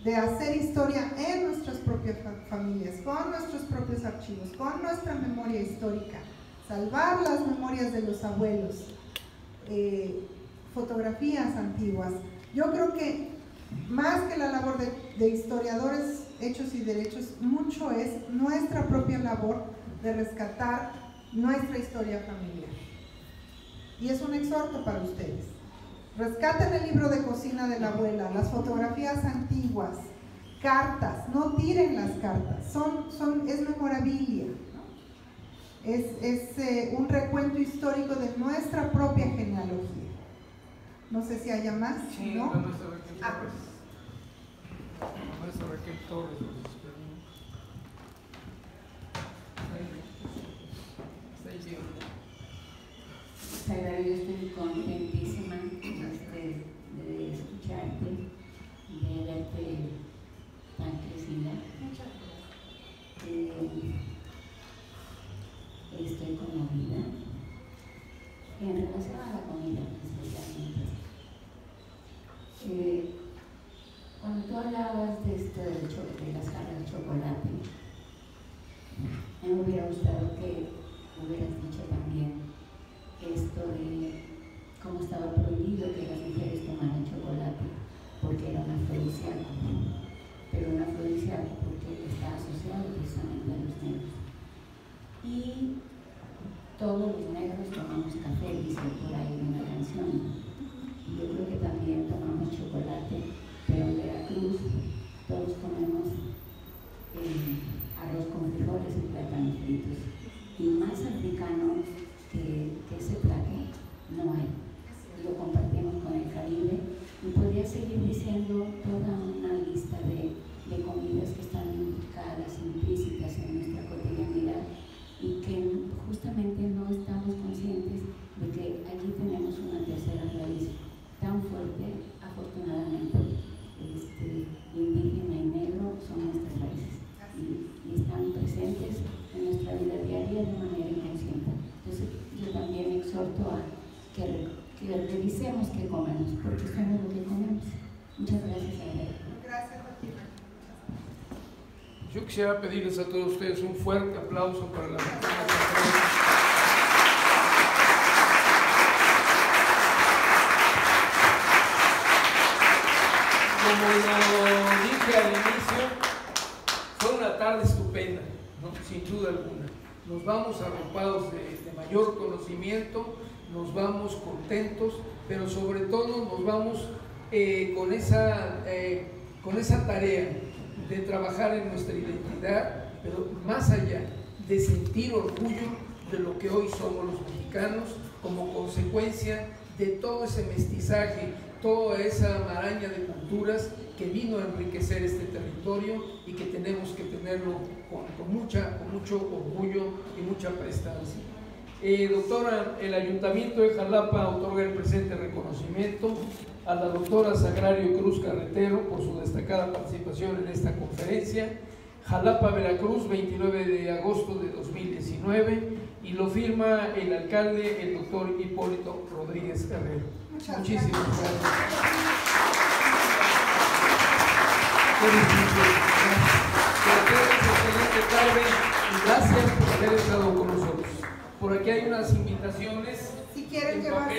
de hacer historia en nuestras propias familias, con nuestros propios archivos, con nuestra memoria histórica, salvar las memorias de los abuelos, fotografías antiguas. Yo creo que más que la labor de historiadores hechos y derechos, mucho es nuestra propia labor de rescatar nuestra historia familiar. Y es un exhorto para ustedes. Rescaten el libro de cocina de la abuela, las fotografías antiguas, cartas, no tiren las cartas, es memorabilia, ¿no? Es un recuento histórico de nuestra propia genealogía. No sé si haya más, sí, ¿no? Vamos a ver qué Torres. Vamos a ver qué Torres nos pregunta. Yo estoy contentísima de escucharte, de verte tan crecida. estaba prohibido que las mujeres tomaran chocolate porque era un afrodisíaco, pero un afrodisíaco porque está asociado precisamente a los negros. Y todos los negros tomamos café, dice por ahí una canción. Y yo creo que también tomamos chocolate, pero en Veracruz todos comemos arroz con frijoles y plátanos fritos. Y más africano que ese plato no hay. Lo compartimos con el Caribe y podría seguir diciendo toda una lista de comidas que están implicadas, implícitas en nuestra cotidianidad y que justamente no estamos conscientes de que allí tenemos una tercera raíz tan fuerte, afortunadamente, indígena y negro son nuestras raíces y están presentes en nuestra vida diaria de manera inconsciente. Entonces yo también exhorto a que revisemos qué comemos, porque somos lo que comemos. Muchas gracias, Ana. Gracias a ti. Yo quisiera pedirles a todos ustedes un fuerte aplauso para la persona. Como lo dije al inicio, fue una tarde estupenda, ¿no? Sin duda alguna. Nos vamos arropados de mayor conocimiento, nos vamos contentos, pero sobre todo nos vamos con esa tarea de trabajar en nuestra identidad, pero más allá de sentir orgullo de lo que hoy somos los mexicanos como consecuencia de todo ese mestizaje, toda esa maraña de culturas que vino a enriquecer este territorio y que tenemos que tenerlo con mucho orgullo y mucha prestancia. Doctora, el Ayuntamiento de Jalapa otorga el presente reconocimiento a la doctora Sagrario Cruz Carretero por su destacada participación en esta conferencia. Jalapa, Veracruz, 29 de agosto de 2019, y lo firma el alcalde, el doctor Hipólito Rodríguez Herrero. Muchísimas gracias. Excelente tarde y gracias por haber estado con nosotros. Por aquí hay unas invitaciones. Si quieren llevar